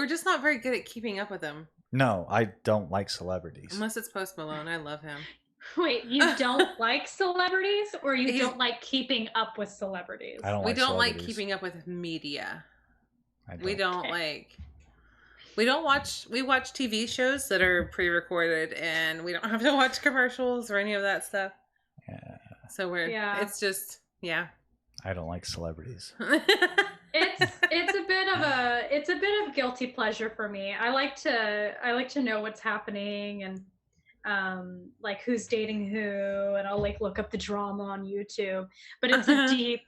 just not very good at keeping up with them. No, I don't like celebrities. Unless it's Post Malone. I love him. Wait, you don't like celebrities, or you don't like keeping up with celebrities? I don't. We like don't like celebrities. keeping up with media. We don't Okay. like. We watch TV shows that are pre-recorded, and we don't have to watch commercials or any of that stuff. Yeah. So it's just, yeah. I don't like celebrities. It's a bit of guilty pleasure for me. I like to know what's happening and like who's dating who, and I'll like look up the drama on YouTube. But it's a deep,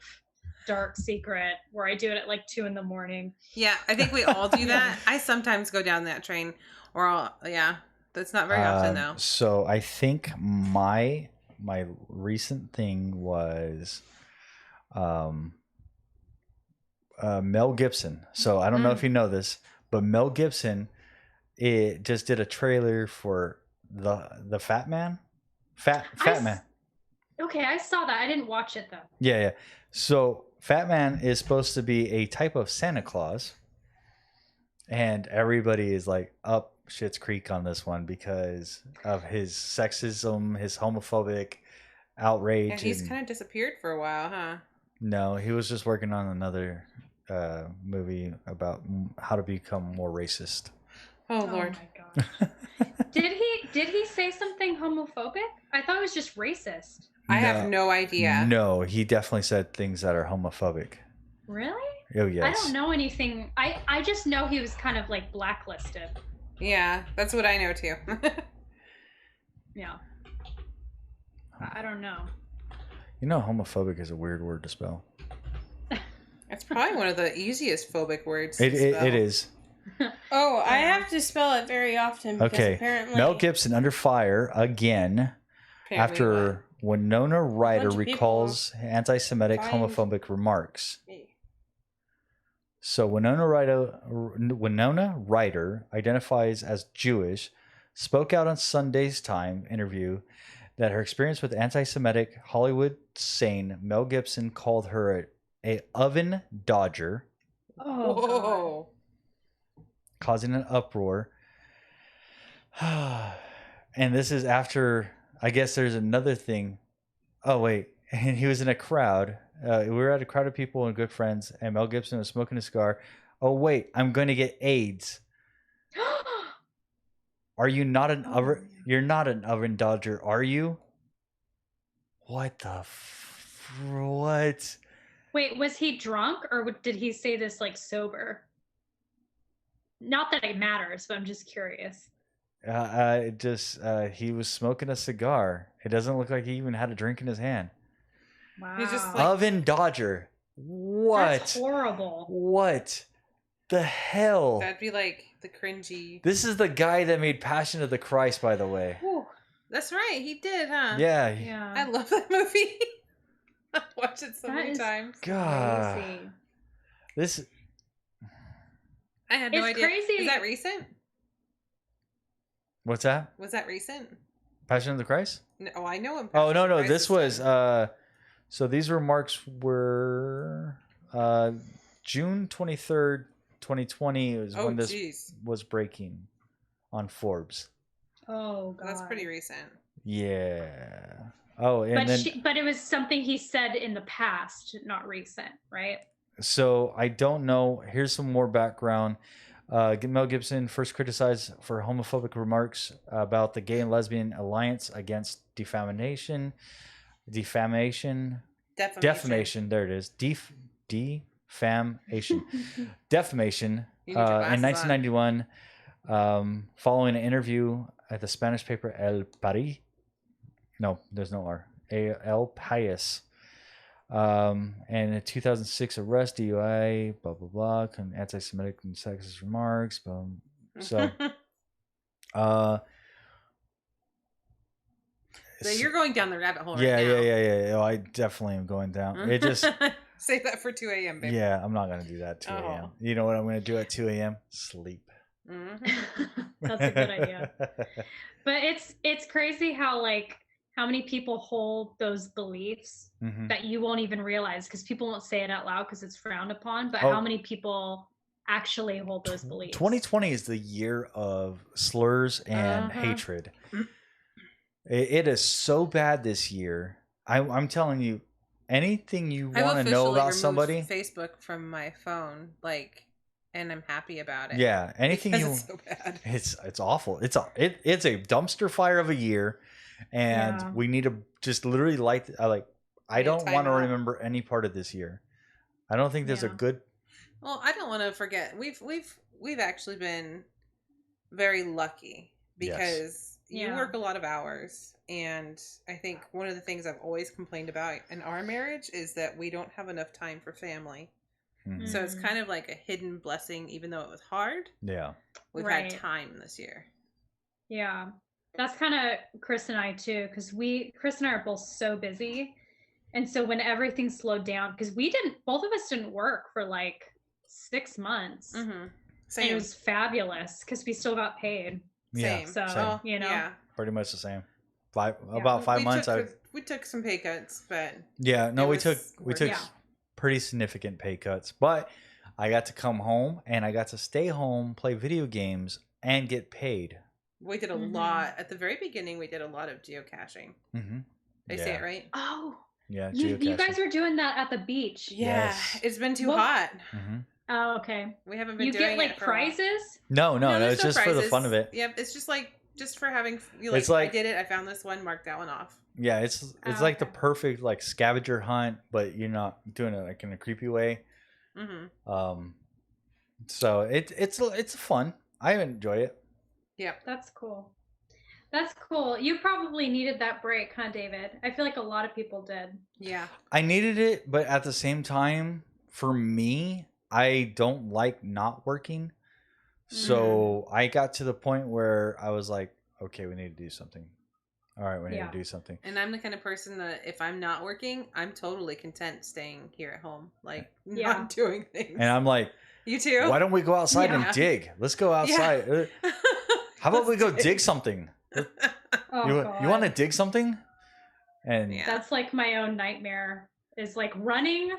dark secret where I do it at like 2 a.m. Yeah, I think we all do that. I sometimes go down that train, that's not very often though. So I think my recent thing was Mel Gibson. So I don't know if you know this, but Mel Gibson just did a trailer for the Fat Man. Fat Man. Okay, I saw that. I didn't watch it though. Yeah. So Fat Man is supposed to be a type of Santa Claus. And everybody is like up Schitt's Creek on this one because of his sexism, his homophobic outrage. And he's kind of disappeared for a while, huh? No, he was just working on another movie about how to become more racist. Oh Lord! My gosh. Did he say something homophobic? I thought it was just racist. I have no idea. No, he definitely said things that are homophobic. Really? Oh yes. I don't know anything. I just know he was kind of like blacklisted. Yeah, that's what I know too. Yeah. I don't know. You know, homophobic is a weird word to spell. It's probably one of the easiest phobic words. It is. Oh, I have to spell it very often because apparently Mel Gibson under fire again after Winona Ryder recalls anti-Semitic homophobic remarks. So Winona Ryder identifies as Jewish, spoke out on Sunday's Time interview that her experience with anti-Semitic Hollywood sane Mel Gibson called her a oven dodger. Oh, causing an uproar. And this is after, I guess there's another thing. Oh, wait. And he was in a crowd. We were at a crowd of people and good friends, and Mel Gibson was smoking a cigar. Oh, wait, I'm going to get AIDS. Are you not an oven? You're not an oven dodger, are you? What the what? Wait, was he drunk or did he say this like sober? Not that it matters, but I'm just curious. He was smoking a cigar. It doesn't look like he even had a drink in his hand. Wow. He's just oven dodger. What? That's horrible. What the hell? That'd be like the cringy. This is the guy that made Passion of the Christ, by the way. Whew. That's right. He did, huh? Yeah. I love that movie. I've watched it so many times. God. Crazy. This. I had no idea. Crazy. Is that recent? What's that? Was that recent? Passion of the Christ? No, I know him. Oh, no. This was. So these remarks were June 23rd, 2020 is when this was breaking on Forbes. Oh, God. That's pretty recent. Yeah. Oh, and but it was something he said in the past, not recent, right? So I don't know. Here's some more background. Mel Gibson first criticized for homophobic remarks about the gay and lesbian alliance against defamation. There it is. Defamation. Defamation. In 1991, following an interview at the Spanish paper El País. No, there's no R. El País. And in 2006 arrest, DUI, blah, blah, blah, anti-Semitic and sexist remarks. So, so you're going down the rabbit hole right now. Yeah. Oh, I definitely am going down. It just... Save that for 2 a.m., baby. Yeah, I'm not going to do that at 2 a.m. You know what I'm going to do at 2 a.m.? Sleep. Mm-hmm. That's a good idea. But it's crazy how many people hold those beliefs that you won't even realize because people won't say it out loud because it's frowned upon. But how many people actually hold those beliefs? 2020 is the year of slurs and hatred. It is so bad this year. I'm telling you, anything you want to know about somebody, Facebook from my phone, and I'm happy about it. Yeah, anything it's so bad. It's awful. It's a dumpster fire of a year, and we need to just literally light. I don't time want to out. remember any part of this year. I don't think there's a Yeah. good. Well, I don't want to forget. We've actually been very lucky because you Yeah. work a lot of hours, and I think one of the things I've always complained about in our marriage is that we don't have enough time for family. Mhm. So it's kind of like a hidden blessing, even though it was hard. Yeah. We've Right. had time this year. Yeah. That's kind of Chris and I too, because Chris and I are both so busy. And so when everything slowed down, because both of us didn't work for like 6 months. Mm-hmm. And Same. it was fabulous because we still got paid. Same. So, Same. you know. Yeah. Pretty much the same. About 5 months. We took some pay cuts, but Yeah, no, It we was took worth it. Yeah. pretty significant pay cuts, but I got to come home and I got to stay home, play video games, and get paid. we did a Mhm. lot at the very beginning. We did a lot of geocaching. Mm-hmm. Did I say it right? Oh, Yeah, you geocaching. guys were doing that at the beach. Yeah, Yes. it's been too Well- hot. Mm-hmm. Oh, okay. We haven't been You doing get it like for a while. prizes? No, there's it's just for the prizes. fun of it. Yep, it's just for having. It's like- I did it. I found this one. Marked that one off. Yeah, it's Oh, like the okay. perfect like scavenger hunt, but you're not doing it like in a creepy way. Mm-hmm. So it's fun. I enjoy it. Yep. That's cool. That's cool. You probably needed that break, huh, David? I feel like a lot of people did. Yeah. I needed it, but at the same time, for me, I don't like not working. So I got to the point where I was like, okay, we need to do something. All right, we need Yeah. to do something. And I'm the kind of person that if I'm not working, I'm totally content staying here at home, like Yeah. not doing things. And I'm like, you too. why don't we go outside Yeah. and dig? Let's go outside. How about we go dig something? Oh, you God. want to dig something? And Yeah. That's like my own nightmare is like running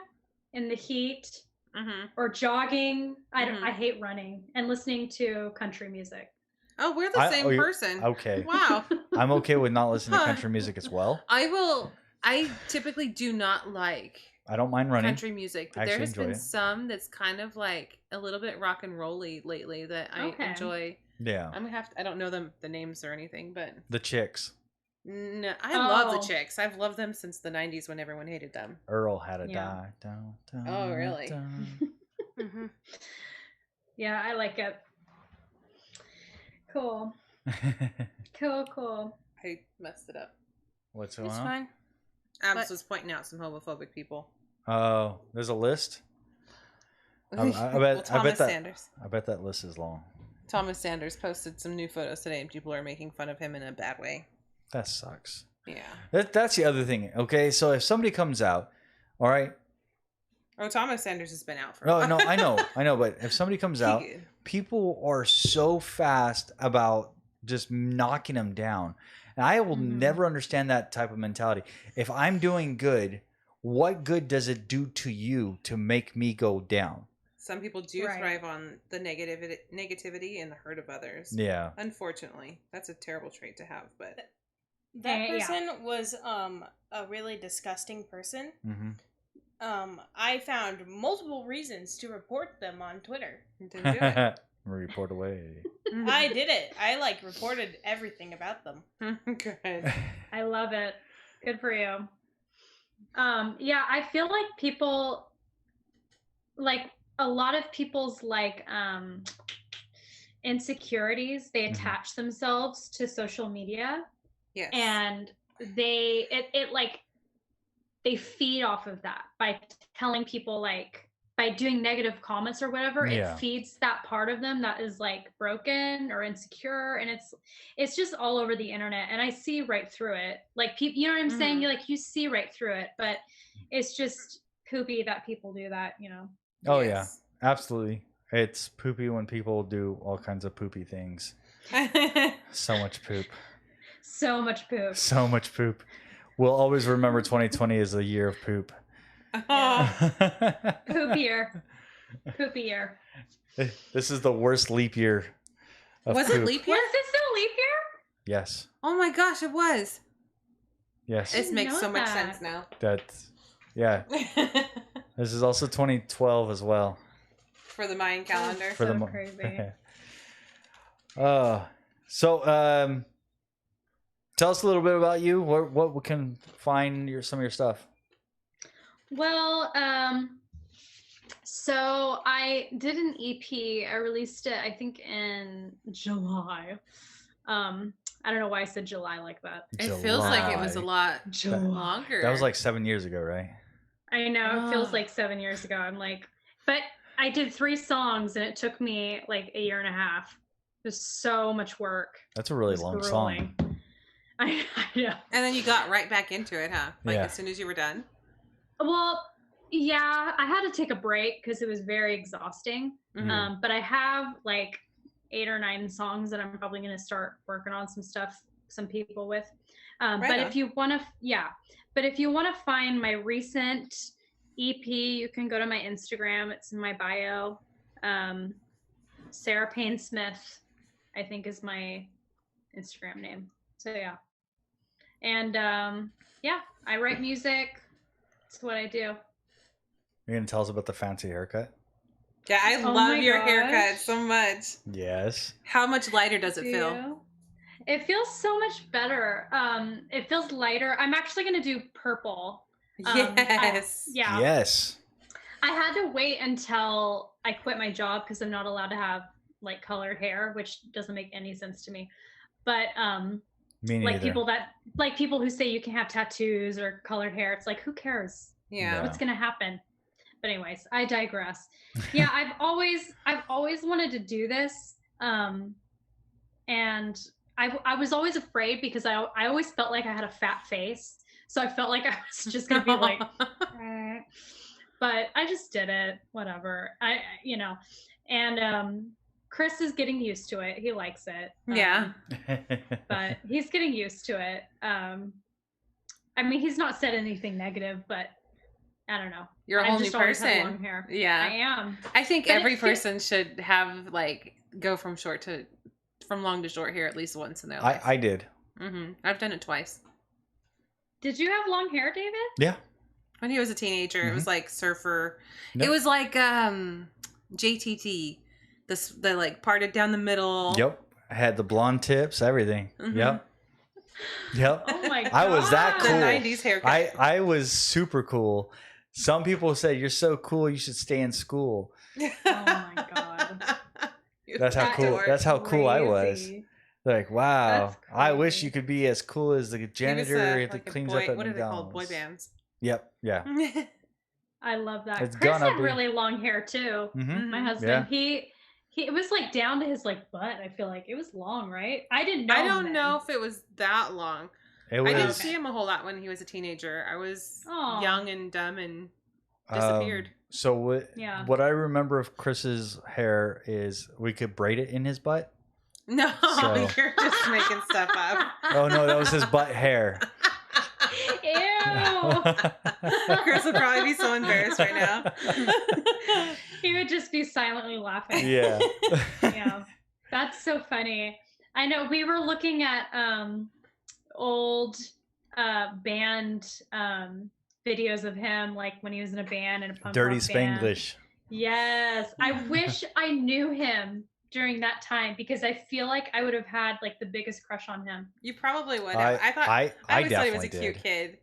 in the heat Mm-hmm. or jogging. Mhm. I hate running and listening to country music. Oh, we're the same person. okay. Wow. I'm okay with not listening to Huh. country music as well. I typically do not like I don't mind running. country music, but I there actually has been enjoy it. some that's kind of like a little bit rock and rolly lately that I Okay. enjoy. Yeah. I'm gonna have to, I don't know the names or anything, but The Chicks. no, I love Oh. the Chicks. I've loved them since the 90s when everyone hated them. Earl had a Yeah. die down. Oh, really? Mm-hmm. Yeah, I like it. Cool. Cool. I messed it up. What's going It's on? fine. Abs But- was pointing out some homophobic people. Oh, there's a list. I bet- I Well, bet Thomas that- Sanders. I bet that list is long. Thomas Sanders posted some new photos today, and people are making fun of him in a bad way. That sucks. Yeah. That's the other thing. Okay, so if somebody comes out, all right. Oh, Thomas Sanders has been out for. No, I know, but if somebody comes out, people are so fast about just knocking them down. And I will Mhm. never understand that type of mentality. If I'm doing good, what good does it do to you to make me go down? Some people do Right. thrive on the negativity and the hurt of others. Yeah. Unfortunately, that's a terrible trait to have. But That Yeah. person was a really disgusting person. Mm-hmm. I found multiple reasons to report them on Twitter. didn't do it. Report away. I did it. I reported everything about them. Good. I love it. Good for you. Yeah, I feel like people, like a lot of people's like insecurities, they Mhm. attach themselves to social media, Yes. and they feed off of that by telling people, like, by doing negative comments or whatever. Yeah. It feeds that part of them that is like broken or insecure, and it's just all over the internet, and I see right through it. Like, people, you know what I'm saying? Mhm. You see right through it, but it's just poopy that people do that, you know. Oh Yes. yeah, absolutely. It's poopy when people do all kinds of poopy things. So much poop. So much poop. So much poop. We'll always remember 2020 as a year of poop. Poopier. Poopier. This is the worst leap year. Of Was poop. it leap year? Was this still leap year? Yes. Oh my gosh, it was. Yes. This makes know so much that. sense now. That's yeah. This is also 2012 as well. For the Mayan calendar. For the So mo- crazy. tell us a little bit about you. What we can find some of your stuff. Well, so I did an EP. I released it, I think, in July. I don't know why I said July like that. It feels like it was a July. lot longer. That was like 7 years ago, right? I know, it feels like 7 years ago. I'm like, but I did 3 songs and it took me like a year and a half. There's so much work. That's a really It was long grueling. song. I know. And then you got right back into it, huh? Like Yeah. as soon as you were done. Well, yeah, I had to take a break because it was very exhausting. Mhm. But I have like 8 or 9 songs that I'm probably going to start working on some people with. Right But on. if you want to find my recent EP, you can go to my Instagram. It's in my bio. Sarah Payne Smith, I think, is my Instagram name. So yeah. And yeah, I write music. That's what I do. You're gonna tell us about the fancy haircut? Yeah, I Oh love my your gosh. haircut so much. Yes. How much lighter does it Do feel? you? It feels so much better. It feels lighter. I'm actually gonna do purple. Yes. Yeah. Yes. I had to wait until I quit my job because I'm not allowed to have like colored hair, which doesn't make any sense to me. But Me neither. like people who say you can have tattoos or colored hair, it's like, who cares? Yeah. What's gonna happen? But anyways, I digress. Yeah, I've always wanted to do this. And I was always afraid because I always felt like I had a fat face. So I felt like I was just gonna be like, but I just did it. Whatever. And Chris is getting used to it. He likes it. Yeah. But he's getting used to it. I mean, he's not said anything negative, but I don't know. You're a I've whole new just always had person. long hair. Yeah. I am. I think But every it fe- person should have like go from long to short hair at least once in their life. I did. I've done it twice. Did you have long hair, David? Yeah. When he was a teenager, it was like surfer. Nope. It was like JTT. The like parted down the middle. Yep. I had the blonde tips, everything. Mhm. Yep. Yep. Oh my god. I was that The cool. 90s haircut. I was super cool. Some people said you're so cool you should stay in school. Oh my god. That's how cool. That's how cool I was. Crazy. Like, wow. That's I wish crazy. you could be as cool as the janitor that like a cleans boy, up at what are they called? McDonald's. Boy bands. Yep. Yeah. I love that. It's Chris gonna had be- really long hair too. Mm-hmm. My husband, he it was like down to his like butt. I feel like it was long, right? I didn't know. I him don't then. know if it was that long. It I didn't was. see him a whole lot when he was a teenager. I was Aw. young and dumb and disappeared. So what? Yeah. What I remember of Chris's hair is we could braid it in his butt. No, So- you're just making stuff up. Oh no, that was his butt hair. Ew. Chris would probably be so embarrassed right now. He would just be silently laughing. Yeah. Yeah. That's so funny. I know we were looking at old band videos of him, like when he was in a band and a punk Dirty rock band. Spanglish. Yes. I wish I knew him during that time because I feel like I would have had like the biggest crush on him. You probably would have. I always thought he was a cute kid.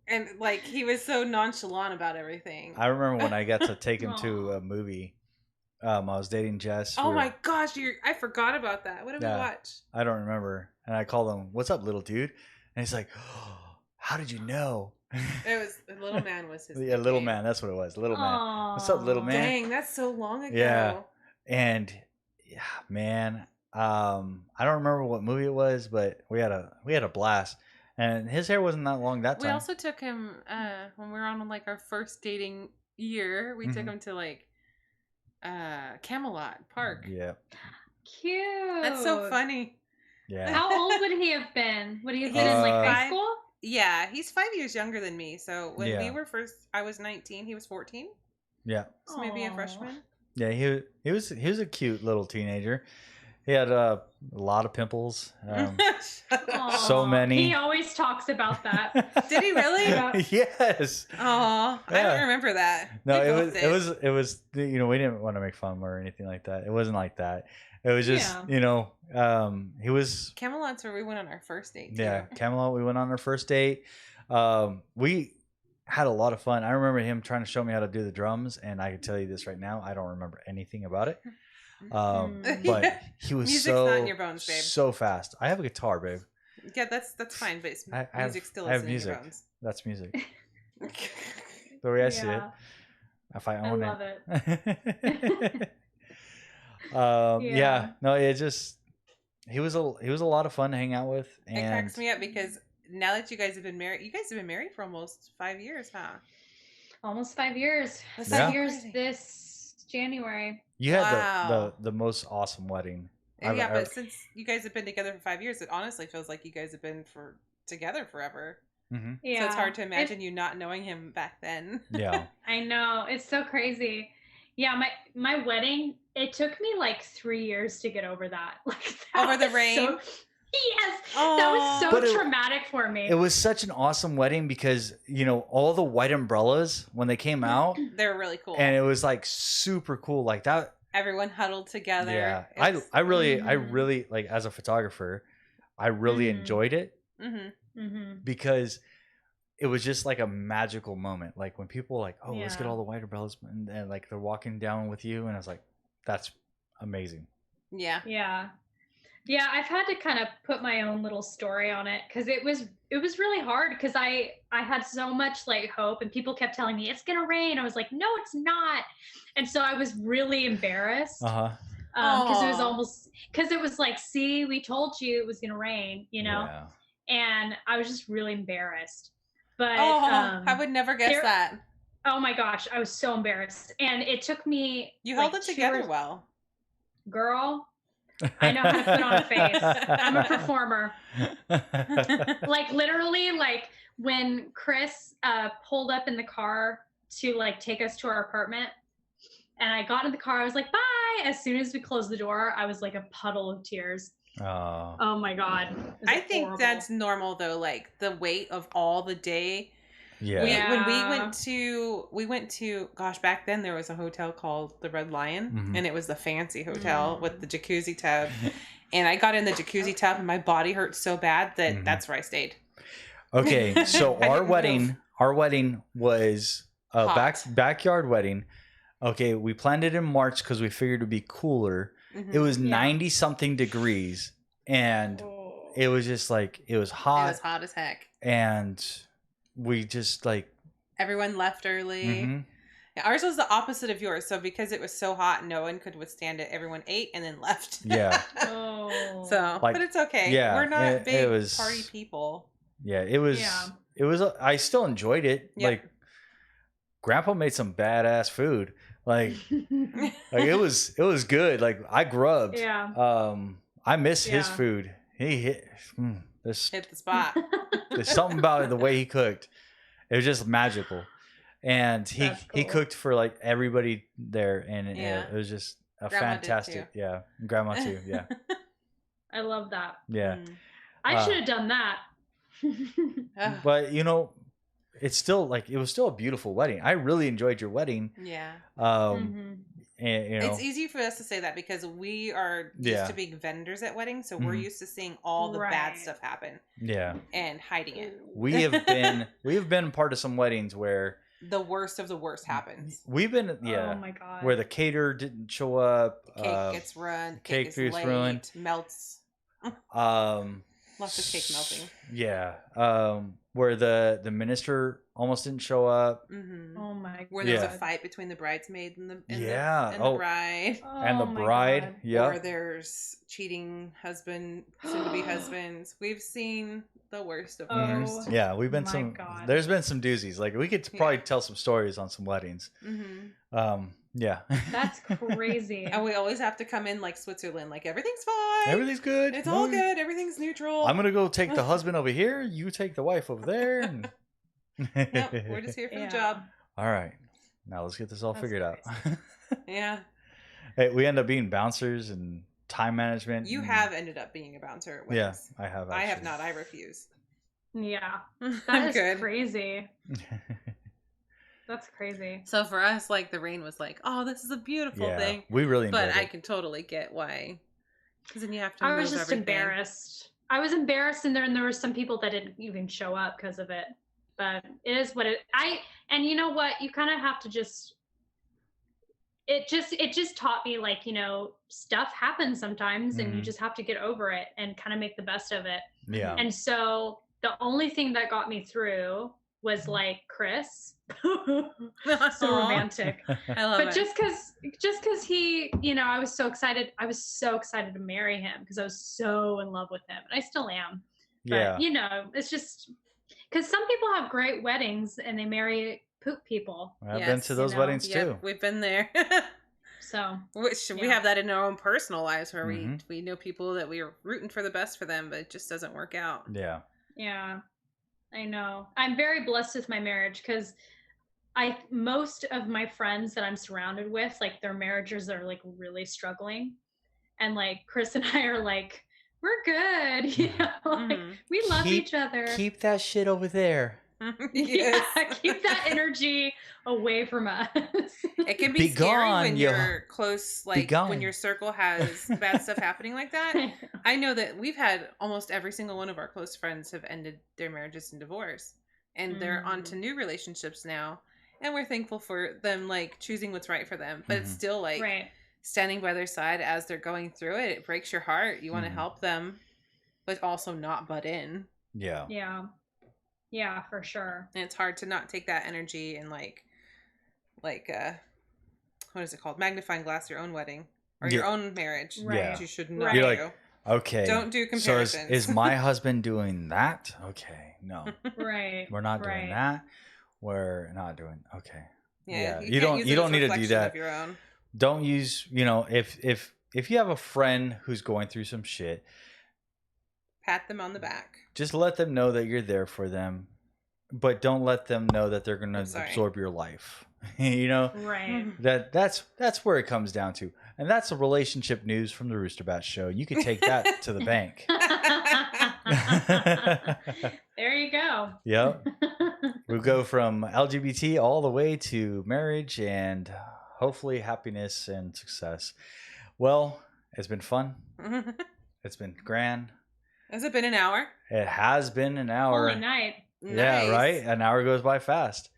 And like he was so nonchalant about everything. I remember when I got to take him to a movie. I was dating Jess. Oh my gosh, I forgot about that. What did we watch? I don't remember. And I called him, "What's up, little dude?" And he's like, "Oh, how did you know?" It was Little Man was his Yeah, Little nickname. Man. That's what it was. Little Man. What's up, little man? Dang, that's so long ago. Yeah. And yeah, man, I don't remember what movie it was, but we had a blast. And his hair wasn't that long that time. We also took him when we were on like our first dating year. We took him to like Camelot Park. Yeah. Cute. That's so funny. Yeah. How old would he have been? Would he have been in like high Five. school? Yeah, he's 5 years younger than me. So when we Yeah. were first, I was 19. He was 14. Yeah. So maybe a Aw. freshman. Yeah, he was a cute little teenager. He had a lot of pimples. So Aw. many. He always talks about that. Did he really? Yeah. Yes. Oh, I Yeah. don't remember that. No, We it both was did. you know, we didn't want to make fun or anything like that. It wasn't like that. It was just, Yeah. you know, he was Camelot's where we went on our first date. Too. yeah, Camelot, we went on our first date. We had a lot of fun. I remember him trying to show me how to do the drums, and I can tell you this right now, I don't remember anything about it. But he was Music's so not in your bones, babe. so fast. I have a guitar, babe. Yeah, that's fine, but music still I have isn't in music. your bones. That's music. The way I see it. If I own love it. Yeah. No, it just he was a lot of fun to hang out with, It and cracks me up because now that you guys have been married for almost 5 years, huh? Almost 5 years. That's 5 Yeah. years crazy. this January. you had Wow. the most awesome wedding. Yeah, but since you guys have been together for 5 years, it honestly feels like you guys have been together forever. Mm-hmm. Yeah. So it's hard to imagine you not knowing him back then. Yeah. I know. It's so crazy. Yeah, my wedding, it took me like 3 years to get over that. Like that Over the was rain? Yes. Aw. That was But so it- traumatic for me. It was such an awesome wedding because, all the white umbrellas when they came out, They're really cool. and it was like super cool. Like that. Everyone huddled together. Yeah. It's- I really Mhm. like, as a photographer, I really Mhm. enjoyed it Mhm. Mm-hmm. because it was just like a magical moment. Like when people were like, oh, let's get Yeah. all the white umbrellas, and like they're walking down with you, and I was like, that's amazing. Yeah. Yeah, I've had to kind of put my own little story on it because it was really hard because I had so much like hope and people kept telling me it's gonna rain. I was like, no, it's not, and so I was really embarrassed Uh-huh. because it was Aw. because it was like, see, we told you it was gonna rain, Yeah. and I was just really embarrassed. But I would never guess there- that. oh my gosh, I was so embarrassed, and it took me. You held like, it 2 together years- well. girl. I know how to put on a face. I'm a performer. Like literally, like when Chris pulled up in the car to like take us to our apartment, and I got in the car, I was like, bye. As soon as we closed the door, I was like a puddle of tears. Oh. Oh my god. It was I think horrible. that's normal though, like the weight of all the day. Yeah. When we Yeah. went to gosh, back then there was a hotel called the Red Lion, Mhm. and it was the fancy hotel with the jacuzzi tub. And I got in the jacuzzi tub and my body hurt so bad that Mhm. that's where I stayed. Okay, so I our didn't wedding was a Hot. backyard wedding. Okay, we planned it in March because we figured it'd be cooler. Mhm. It was Yeah. 90 something degrees, and Oh. it was just like it was It hot, was hot as heck. and we just like Everyone left early. mhm. Yeah, ours was the opposite of yours. So because it was so hot, no one could withstand it. Everyone ate and then left. Yeah. Oh. So, Like, but it's okay. yeah, We're not it big was- party people. Yeah, it was. Yeah. It was. I still enjoyed it. Yep. Like, Grandpa made some badass food. Like it was good. Like I grubbed. Yeah. I miss his Yeah. food. He hit. There's Hit the spot. something about it, the way he cooked. It was just magical, and he That's he cool. cooked for like everybody there, and Yeah. it was just a Grandma did fantastic. too. Yeah, Grandma too. Yeah, I love that. yeah. Mm. I should have done that. Ugh. But it's still like it was still a beautiful wedding. I really enjoyed your wedding. Yeah. Mhm. And It's easy for us to say that because we are used Yeah. to being vendors at weddings, so we're Mhm. used to seeing all the bad Right. stuff happen yeah, and hiding it. we have been part of some weddings where The worst of the worst happens. we've been Oh my god. where the caterer didn't show up. Cake gets ruined. cake Cake gets gets ruined. melts. Lots of cake melting. Yeah. Where the minister almost didn't show up. Mm-hmm. Oh my. Where there's Yeah. a fight between the bridesmaid and the Yeah. and Oh. the bride. And the Oh my bride. God. Or Yeah. there's cheating husband, soon to be husbands. We've seen the worst of the Oh. worst. Yeah, we've been My God. there's been some doozies. Like we could probably tell some stories on some weddings. Mm-hmm. Yeah. That's crazy. And we always have to come in like Switzerland, like everything's fine. Everything's good. It's all good. Everything's neutral. I'm gonna go take the husband over here. You take the wife over there. And... Nope, we're just here for Yeah. the job. All right. Now let's get this all That's figured out. Yeah. Hey, we end up being bouncers and time management. You and- have ended up being a bouncer at Yeah, weddings. I have. I have actually. not. I refuse. Yeah. I'm That is good. crazy. That's crazy. So for us, like the rain was like, oh, this is a beautiful Yeah, thing. we really enjoyed But I it. can totally get why. Because then you have to I move was just everything. embarrassed. I was embarrassed, and there were some people that didn't even show up because of it. but it is what and you know what, you kind of have to just, it just taught me, like, stuff happens sometimes and you just have to get over it and kind of make the best of it. Yeah. And so the only thing that got me through was like Chris. So romantic. I love But it. just because he, I was so excited to marry him because I was so in love with him, and I still am. But Yeah. it's just because some people have great weddings and they marry poop people. I've been to those weddings too. Yep, we've been there. So Which we have that in our own personal lives where Mhm. we know people that we are rooting for the best for them, but it just doesn't work out. Yeah. Yeah, I know. I'm very blessed with my marriage because most of my friends that I'm surrounded with, like, their marriages are like really struggling, and like Chris and I are like, we're good, like, we love each other. Keep that shit over there. Yes. Yeah, keep that energy away from us. It can be scary when you're close, like when your circle has bad stuff happening like that. I know that we've had almost every single one of our close friends have ended their marriages in divorce, and they're on to new relationships now, and we're thankful for them, like, choosing what's right for them. But it's still like standing by their side as they're going through it. It breaks your heart. You want to help them, but also not butt in. Yeah. Yeah, for sure. And it's hard to not take that energy and like what is it called? Magnifying glass your own wedding or your own marriage. Right. Which you should not You're do. like, okay. Don't do comparisons. So is my husband doing that? Okay. No. Right. We're not doing that. We're not doing. Okay. Yeah. You don't need to do that. Of your own. Don't use, if you have a friend who's going through some shit, pat them on the back. Just let them know that you're there for them, but don't let them know that they're going to absorb your life. Right. That's where it comes down to. And that's the relationship news from the Rooster Bat Show. You could take that to the bank. There you go. Yep. We'll go from LGBT all the way to marriage and hopefully happiness and success. Well, it's been fun. It's been grand. Has it been an hour? It has been an hour. Holy night. Yeah, Nice. right? An hour goes by fast.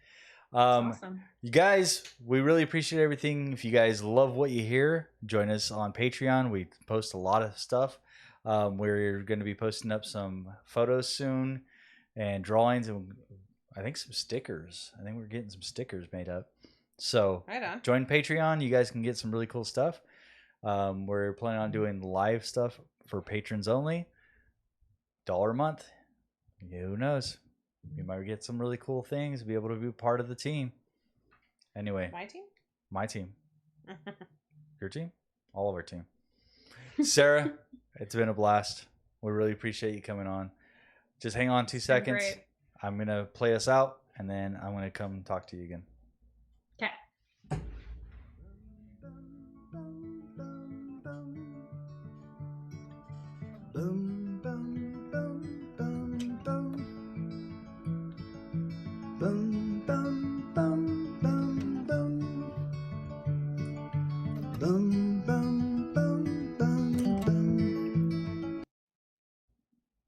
Awesome. You guys, we really appreciate everything. If you guys love what you hear, join us on Patreon. We post a lot of stuff. We're going to be posting up some photos soon and drawings and I think some stickers. I think we're getting some stickers made up. So right on. Join Patreon. You guys can get some really cool stuff. We're planning on doing live stuff for patrons only. $1 a month. Who knows? You might get some really cool things, be able to be part of the team. Anyway. My team? My team. Your team? All of our team. Sarah, it's been a blast. We really appreciate you coming on. Just hang on 2 seconds. Great. I'm going to play us out, and then I'm going to come talk to you again. Okay. Boom, boom, boom, boom, boom. Boom, boom, boom, boom, boom. Boom, boom.